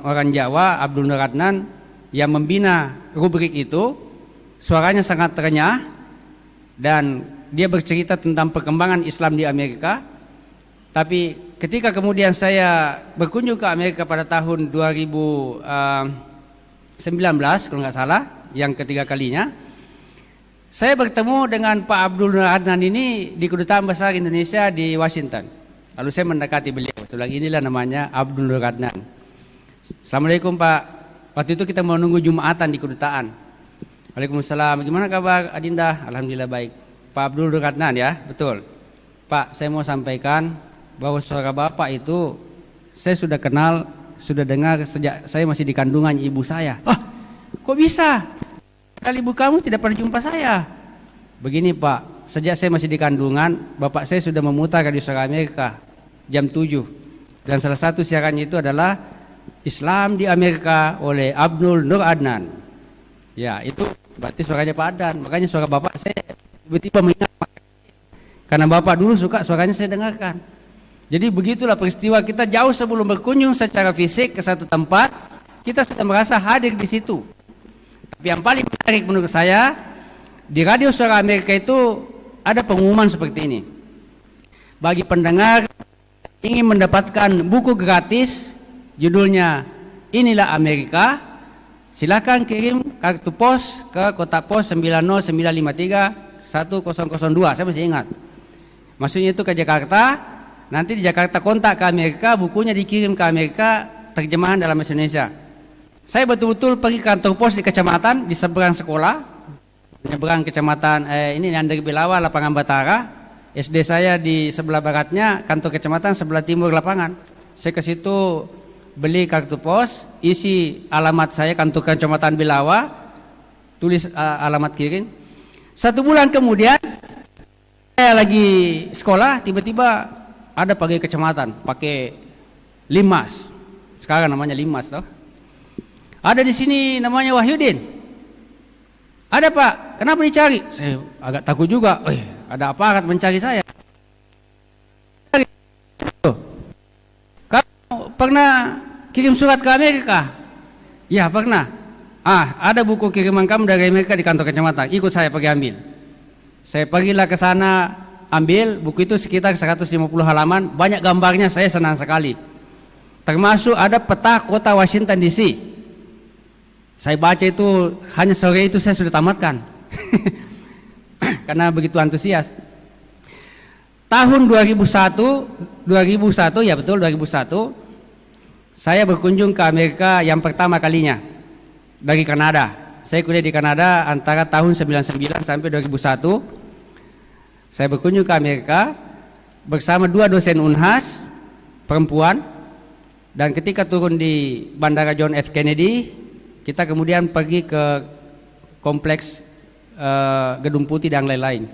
orang Jawa, Abdul Nur Adnan yang membina rubrik itu. Suaranya sangat renyah dan dia bercerita tentang perkembangan Islam di Amerika. Tapi ketika kemudian saya berkunjung ke Amerika pada tahun 2019 kalau nggak salah, yang ketiga kalinya, saya bertemu dengan Pak Abdul Nur Adnan ini di Kedutaan Besar Indonesia di Washington. Lalu saya mendekati beliau, saya bilang inilah namanya Abdul Nur Adnan. Assalamualaikum Pak, waktu itu kita mau nunggu Jumatan di kedutaan. Waalaikumsalam, gimana kabar Adinda? Alhamdulillah baik. Pak Abdul Nur Adnan ya, betul. Pak, saya mau sampaikan bahwa suara Bapak itu saya sudah kenal, sudah dengar sejak saya masih di kandungan ibu saya. Kok bisa? Kali ibu kamu tidak pernah jumpa saya. Begini Pak, sejak saya masih di kandungan, bapak saya sudah memutar radio suara Amerika jam 7. Dan salah satu siarannya itu adalah Islam di Amerika oleh Abdul Nur Adnan. Ya, itu berarti suaranya Pak Adnan. Makanya suara bapak saya tiba-tiba mengingat. Karena bapak dulu suka suaranya saya dengarkan. Jadi begitulah peristiwa, kita jauh sebelum berkunjung secara fisik ke satu tempat, kita sudah merasa hadir di situ. Tapi yang paling menarik menurut saya, di radio suara Amerika itu ada pengumuman seperti ini. Bagi pendengar ingin mendapatkan buku gratis, judulnya inilah Amerika, silakan kirim kartu pos ke kotak pos 90953 1002, saya masih ingat. Maksudnya itu ke Jakarta, nanti di Jakarta kontak ke Amerika, bukunya dikirim ke Amerika, terjemahan dalam bahasa Indonesia. Saya betul-betul pergi ke kantor pos di kecamatan, di seberang sekolah, menyeberang kecamatan, ini Nandri Bilawa, lapangan Batara. SD saya di sebelah baratnya, kantor kecamatan sebelah timur lapangan. Saya ke situ beli kartu pos, isi alamat saya kantor kecamatan Bilawa, tulis alamat kirim. 1 bulan kemudian saya lagi sekolah, tiba-tiba ada pegawai kecamatan pakai limas. Sekarang namanya limas toh. Ada di sini namanya Wahyudin. Ada Pak, kenapa dicari? Saya agak takut juga. Ada aparat mencari saya. Kamu pernah kirim surat ke Amerika? Ya pernah. Ada buku kiriman kamu dari Amerika di kantor kecamatan. Ikut saya pergi ambil. Saya pergilah ke sana ambil buku itu sekitar 150 halaman. Banyak gambarnya, saya senang sekali. Termasuk ada peta kota Washington DC. Saya baca itu hanya sore itu saya sudah tamatkan. Karena begitu antusias. Tahun 2001 ya betul 2001 saya berkunjung ke Amerika yang pertama kalinya dari Kanada. Saya kuliah di Kanada antara tahun 99 sampai 2001. Saya berkunjung ke Amerika bersama 2 dosen Unhas perempuan, dan ketika turun di Bandara John F. Kennedy, kita kemudian pergi ke kompleks Gedung Putih dan lain-lain.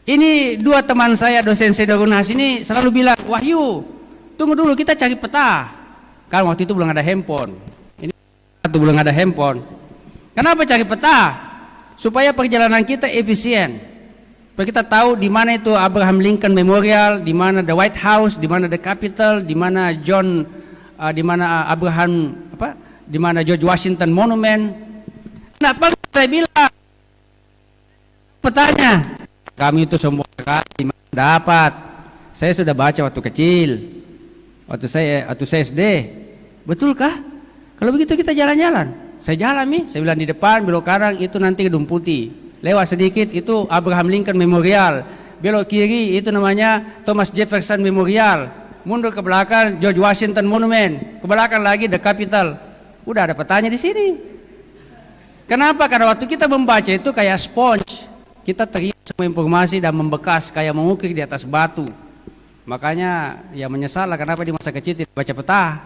Ini 2 teman saya dosen senior Unhas ini selalu bilang, Wahyu, tunggu dulu kita cari peta. Kan waktu itu belum ada handphone. Ini belum ada handphone. Kenapa cari peta? Supaya perjalanan kita efisien. Supaya kita tahu di mana itu Abraham Lincoln Memorial, di mana the White House, di mana the Capitol, di mana di mana George Washington Monument. Kenapa saya bilang petanya? Kami itu sombong sekali dapat. Saya sudah baca waktu kecil, waktu saya SD. Betulkah? Kalau begitu kita jalan-jalan. Saya jalan nih, saya bilang di depan belok kanan itu nanti Gedung Putih. Lewat sedikit itu Abraham Lincoln Memorial. Belok kiri itu namanya Thomas Jefferson Memorial. Mundur ke belakang George Washington Monument. Ke belakang lagi the Capitol. Udah ada petanya di sini. Kenapa? Karena waktu kita membaca itu kayak sponge. Kita teriak semua informasi dan membekas kayak mengukir di atas batu. Makanya ya menyesal lah kenapa di masa kecil tidak baca peta.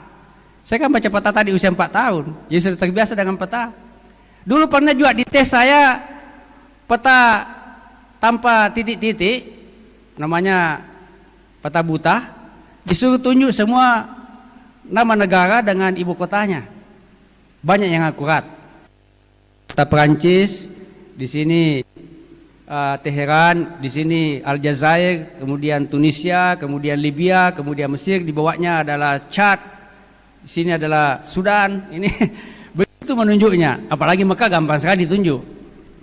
Saya kan baca peta tadi usia 4 tahun. Jadi sudah terbiasa dengan peta. Dulu pernah juga di tes saya peta tanpa titik-titik, namanya peta buta. Disuruh tunjuk semua nama negara dengan ibu kotanya. Banyak yang akurat. Peta Perancis, di sini Teheran, di sini Aljazair, kemudian Tunisia, kemudian Libya, kemudian Mesir, di bawahnya adalah Chad, di sini adalah Sudan. Ini begitu menunjuknya. Apalagi Mekah gampang sekali ditunjuk,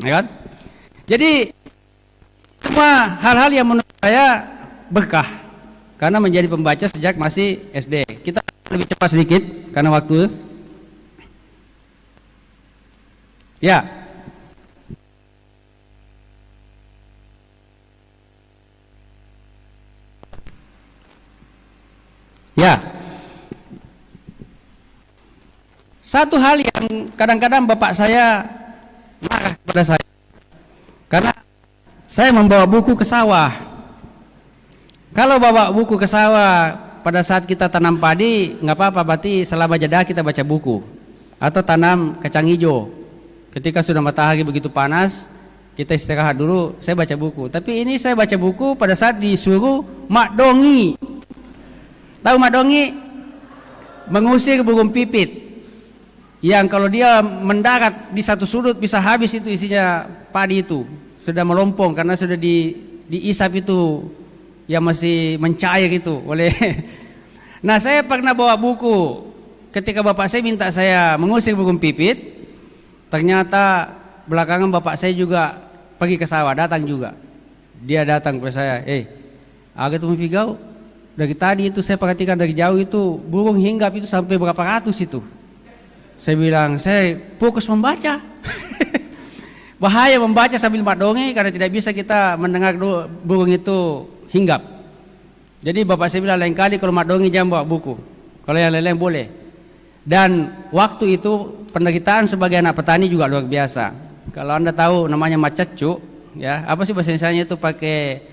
ya kan? Jadi semua hal-hal yang menurut saya berkah karena menjadi pembaca sejak masih SD. Kita lebih cepat sedikit karena waktu. Ya. Ya. Satu hal yang kadang-kadang bapak saya marah kepada saya karena saya membawa buku ke sawah. Kalau bawa buku ke sawah pada saat kita tanam padi nggak apa-apa, berarti selama jeda kita baca buku. Atau tanam kacang hijau, ketika sudah matahari begitu panas kita istirahat dulu, saya baca buku. Tapi ini saya baca buku pada saat disuruh mak dongi. Tahu mak dongi? Mengusir burung pipit yang kalau dia mendarat di satu sudut bisa habis itu isinya padi itu. Sudah melompong karena sudah diisap itu yang masih mencair itu oleh. Nah, saya pernah bawa buku ketika bapak saya minta saya mengusir burung pipit. Ternyata belakangan bapak saya juga pergi ke sawah, datang juga. Dia datang ke saya, agak tu mifigau, Dari tadi itu saya perhatikan dari jauh itu burung hinggap itu sampai berapa ratus itu. Saya bilang, saya fokus membaca. Bahaya membaca sambil mak dongeng karena tidak bisa kita mendengar burung itu hinggap. Jadi bapak saya bilang lain kali kalau mak dongeng jangan bawa buku. Kalau yang lain-lain boleh. Dan waktu itu penderitaan sebagai anak petani juga luar biasa. Kalau Anda tahu namanya macacu, ya, apa sih bahasa Indonesianya itu pakai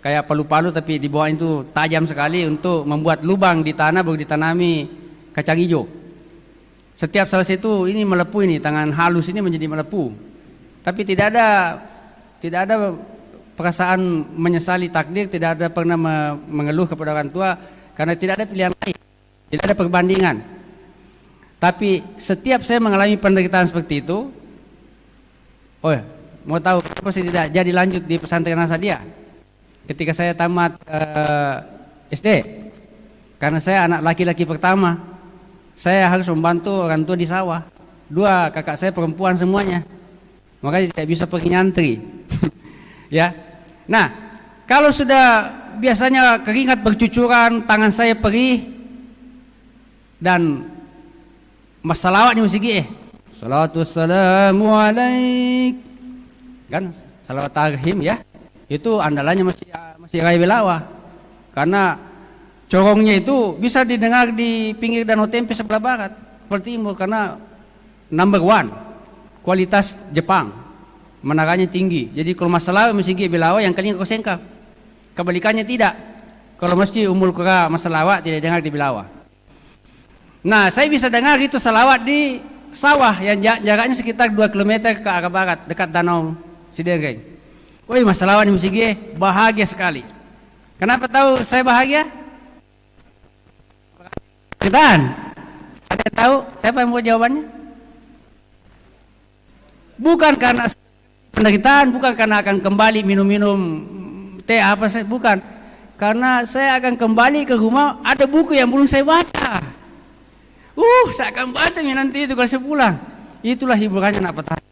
kayak palu-palu tapi di bawah itu tajam sekali untuk membuat lubang di tanah baru ditanami kacang hijau. Setiap selesai itu ini melepuh, ini tangan halus ini menjadi melepuh. Tapi tidak ada perasaan menyesali takdir, tidak ada pernah mengeluh kepada orang tua karena tidak ada pilihan lain, tidak ada perbandingan. Tapi setiap saya mengalami penderitaan seperti itu, mau tahu apa sih tidak jadi lanjut di pesantren Nasadia? Ketika saya tamat SD, karena saya anak laki-laki pertama, saya harus membantu orang tua di sawah. 2 kakak saya perempuan semuanya, makanya tidak bisa pergi nyantri. Ya, nah kalau sudah biasanya keringat bercucuran, tangan saya perih, dan masalawat ini mesti salatu wassalamu alaik, kan salawat tarhim ya. Itu andalannya masih Raya Belawa, karena corongnya itu bisa didengar di pinggir Danau Tempe sebelah barat, seperti timur, karena number 1 kualitas Jepang, menaranya tinggi. Jadi kalau masalah masjid Belawa yang kali kau sengkap, kebalikannya tidak. Kalau masjid Umul Qura masalawat tidak dengar di Belawa. Nah saya bisa dengar itu salawat di sawah yang jaraknya sekitar 2 km ke arah barat dekat Danau Sidereng. Woi, masalah ini musik bahagia sekali. Kenapa tahu saya bahagia? Ketan. Ada yang tahu? Siapa yang mau jawabannya? Bukan karena penderitaan, bukan karena akan kembali minum-minum teh apa saya, bukan. Karena saya akan kembali ke rumah, ada buku yang belum saya baca. Saya akan baca nanti itu kalau saya pulang. Itulah hiburannya anak petani.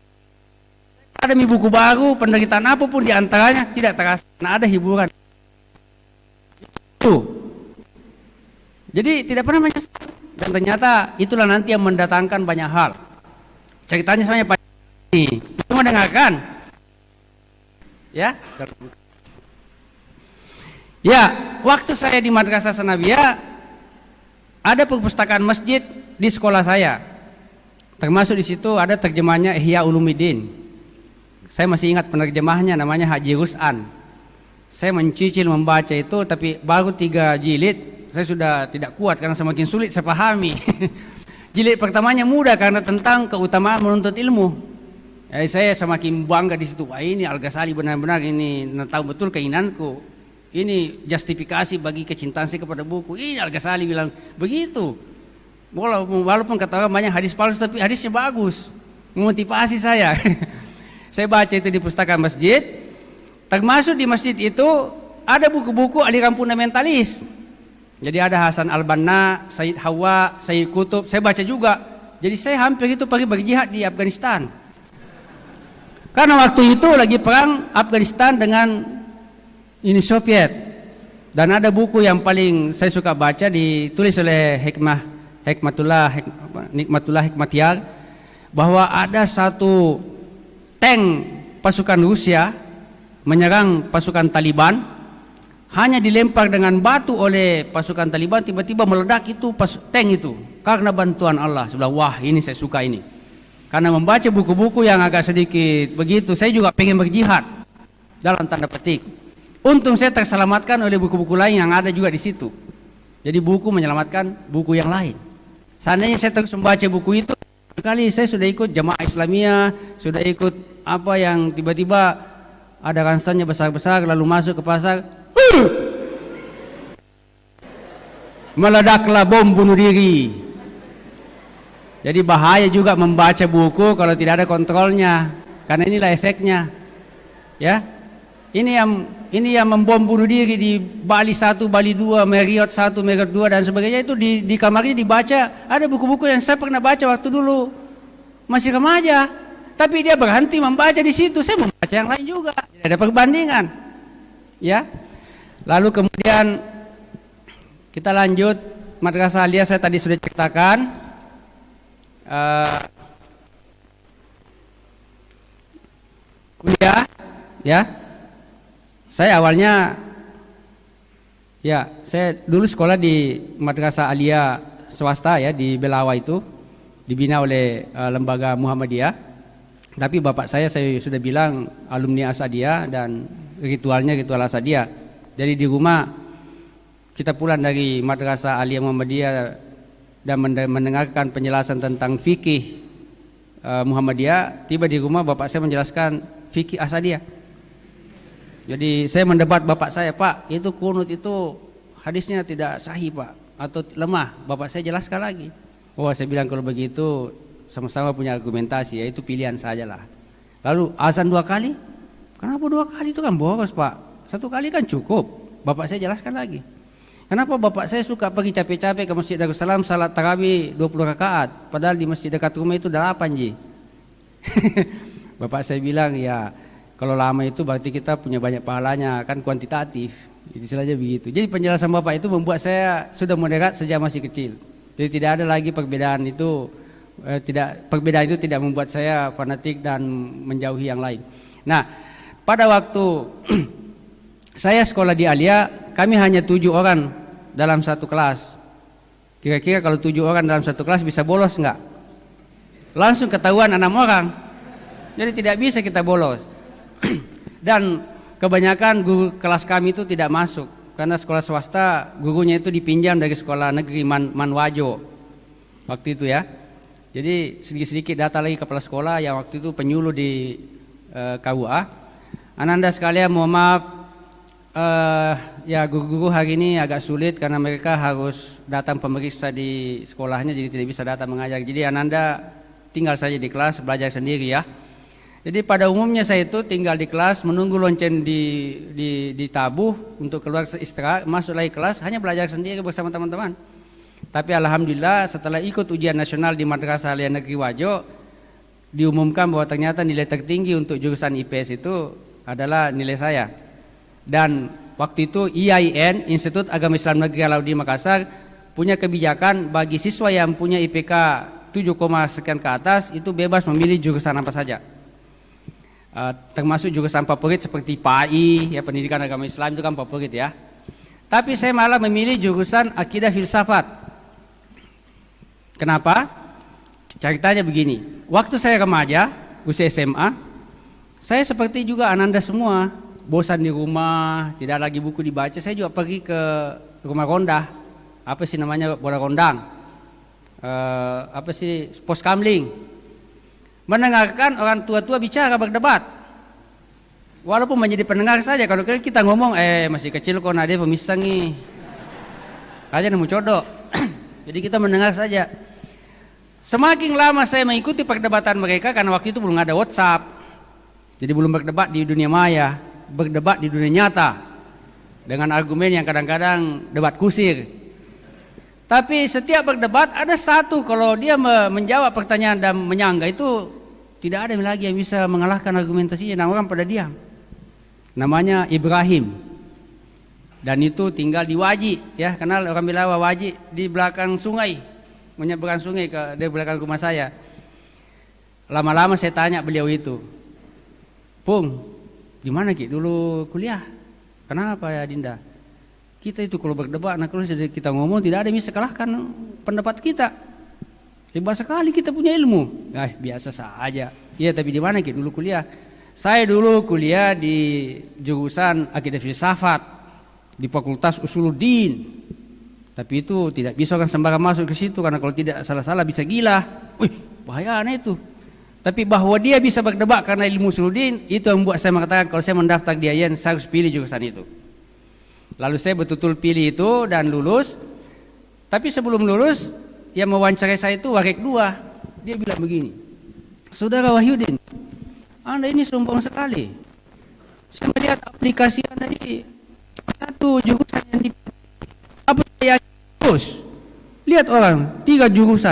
Ada buku baru, penderitaan apapun diantaranya tidak terasa, nah ada hiburan. Itu. Jadi tidak pernah menyesal. Dan ternyata itulah nanti yang mendatangkan banyak hal. Ceritanya semuanya Pak ini. Itu mendengarkan. Ya. Ya, waktu saya di Madrasah Sanawiyah ada perpustakaan masjid di sekolah saya. Termasuk di situ ada terjemahnya Ihya Ulumuddin. Saya masih ingat penerjemahnya namanya Haji Rus'an. Saya mencicil membaca itu, tapi baru 3 jilid saya sudah tidak kuat karena semakin sulit saya pahami. Jilid pertamanya mudah karena tentang keutamaan menuntut ilmu. Jadi saya semakin bangga di situ. Wah, ini Al-Ghazali benar-benar ini tahu betul keinginanku. Ini justifikasi bagi kecintaan saya kepada buku. Ini Al-Ghazali bilang begitu. Walaupun kata orang banyak hadis palsu, tapi hadisnya bagus, memotivasi saya. Saya baca itu di pustakaan masjid. Termasuk di masjid itu ada buku-buku aliran fundamentalis. Jadi ada Hasan Al-Banna, Sayyid Hawa, Sayyid Qutb. Saya baca juga. Jadi saya hampir itu pergi berjihad di Afghanistan. Karena waktu itu lagi perang Afghanistan dengan Uni Soviet. Dan ada buku yang paling saya suka baca, ditulis oleh Nikmatullah Hikmatyar, bahwa ada satu tank pasukan Rusia menyerang pasukan Taliban, hanya dilempar dengan batu oleh pasukan Taliban, tiba-tiba meledak itu tank itu karena bantuan Allah. Saya bilang, wah ini saya suka ini. Karena membaca buku-buku yang agak sedikit begitu, saya juga pengen berjihad dalam tanda petik. Untung saya terselamatkan oleh buku-buku lain yang ada juga di situ. Jadi buku menyelamatkan buku yang lain. Seandainya saya terus membaca buku itu, kali saya sudah ikut jamaah Islamiyah, sudah ikut apa yang tiba-tiba ada ransannya besar-besar lalu masuk ke pasar, meledaklah bom bunuh diri. Jadi bahaya juga membaca buku kalau tidak ada kontrolnya, karena inilah efeknya. Ya, ini yang membom bunuh diri di Bali 1, Bali 2, Marriott 1, Marriott 2 dan sebagainya itu di kamarnya dibaca. Ada buku-buku yang saya pernah baca waktu dulu masih remaja, tapi dia berhenti membaca di situ. Saya membaca yang lain juga, tidak ada perbandingan. Ya, lalu kemudian Kita lanjut Madrasah Aliyah, saya tadi sudah ceritakan. Kuliah, ya. Saya awalnya, ya, saya dulu sekolah di Madrasah Aliyah swasta ya di Belawa itu, dibina oleh lembaga Muhammadiyah. Tapi bapak saya sudah bilang alumni Asadiyah dan ritualnya ritual Asadiyah. Jadi di rumah kita pulang dari Madrasah Aliyah Muhammadiyah dan mendengarkan penjelasan tentang fikih Muhammadiyah, tiba di rumah bapak saya menjelaskan fikih Asadiyah. Jadi saya mendebat bapak saya, Pak, itu kunut itu hadisnya tidak sahih, Pak, atau lemah. Bapak saya jelaskan lagi. Oh, saya bilang kalau begitu sama-sama punya argumentasi, ya itu pilihan sajalah. Lalu azan 2 kali? Kenapa 2 kali? Itu kan boros, Pak. 1 kali kan cukup. Bapak saya jelaskan lagi. Kenapa bapak saya suka pergi capek-capek ke Masjid Darussalam salat tarawih 20 rakaat, padahal di masjid dekat rumah itu 8 ji. Bapak saya bilang, ya kalau lama itu berarti kita punya banyak pahalanya, kan kuantitatif. Istilahnya begitu. Jadi penjelasan bapak itu membuat saya sudah moderat sejak masih kecil. Jadi tidak ada lagi perbedaan itu, perbedaan itu tidak membuat saya fanatik dan menjauhi yang lain. Nah, pada waktu saya sekolah di Aliyah, kami hanya 7 orang dalam satu kelas. Kira-kira kalau 7 orang dalam satu kelas bisa bolos enggak? Langsung ketahuan 6 orang. Jadi tidak bisa kita bolos. Dan kebanyakan guru kelas kami itu tidak masuk karena sekolah swasta gurunya itu dipinjam dari sekolah negeri Manwajo waktu itu ya. Jadi sedikit-sedikit data lagi kepala sekolah yang waktu itu penyuluh di KUA. Ananda sekalian, mohon maaf, ya guru-guru hari ini agak sulit karena mereka harus datang pemeriksa di sekolahnya, jadi tidak bisa datang mengajar. Jadi Ananda tinggal saja di kelas, belajar sendiri ya. Jadi pada umumnya saya itu tinggal di kelas, menunggu lonceng ditabuh untuk keluar istirahat, masuk lagi kelas, hanya belajar sendiri bersama teman-teman. Tapi alhamdulillah setelah ikut ujian nasional di Madrasah Aliyah Negeri Wajo, diumumkan bahwa ternyata nilai tertinggi untuk jurusan IPS itu adalah nilai saya. Dan waktu itu IAIN, Institut Agama Islam Negeri Alauddin Makassar, punya kebijakan bagi siswa yang punya IPK 7, sekian ke atas itu bebas memilih jurusan apa saja. Termasuk jurusan favorit seperti PAI, ya pendidikan agama Islam itu kan favorit ya. Tapi saya malah memilih jurusan akidah filsafat. Kenapa? Ceritanya begini. Waktu saya remaja, usia SMA, saya seperti juga Ananda semua, bosan di rumah, tidak lagi buku dibaca. Saya juga pergi ke rumah ronda, apa sih namanya, bola rondang, apa sih, pos kamling. Mendengarkan orang tua-tua bicara, berdebat. Walaupun menjadi pendengar saja, kalau kita ngomong, masih kecil kok, ada pemisah nih, aja nemu codok. Jadi kita mendengar saja. Semakin lama saya mengikuti perdebatan mereka, karena waktu itu belum ada WhatsApp, jadi belum berdebat di dunia maya, berdebat di dunia nyata dengan argumen yang kadang-kadang debat kusir. Tapi setiap berdebat ada satu, kalau dia menjawab pertanyaan dan menyangga itu tidak ada lagi yang bisa mengalahkan argumentasinya, dan orang pada diam. Namanya Ibrahim, dan itu tinggal di Waji, ya kenal orang Belawa, Waji di belakang sungai, menyeberang sungai di belakang rumah saya. Lama-lama saya tanya beliau itu, Pung, di mana Ki dulu kuliah? Kenapa ya Dinda? Kita itu kalau berdebat, nah kalau kita ngomong tidak ada yang bisa kalahkan pendapat kita. Hebat sekali kita punya ilmu. Biasa saja. Iya, tapi di mana Ki dulu kuliah? Saya dulu kuliah di jurusan akidah filsafat di Fakultas Usuluddin. Tapi itu tidak bisa kan sembarang masuk ke situ, karena kalau tidak salah-salah bisa gila. Bahaya itu. Tapi bahwa dia bisa berdebat karena ilmu Usuluddin, itu yang membuat saya mengatakan kalau saya mendaftar di IAIN saya harus pilih jurusan itu. Lalu saya betul-betul pilih itu dan lulus. Tapi sebelum lulus, yang mewawancarai saya itu Warek 2. Dia bilang begini, Saudara Wahyudin, Anda ini sombong sekali. Saya melihat aplikasi Anda di satu jurusan yang apa saya terus. Lihat orang 3 jurusan.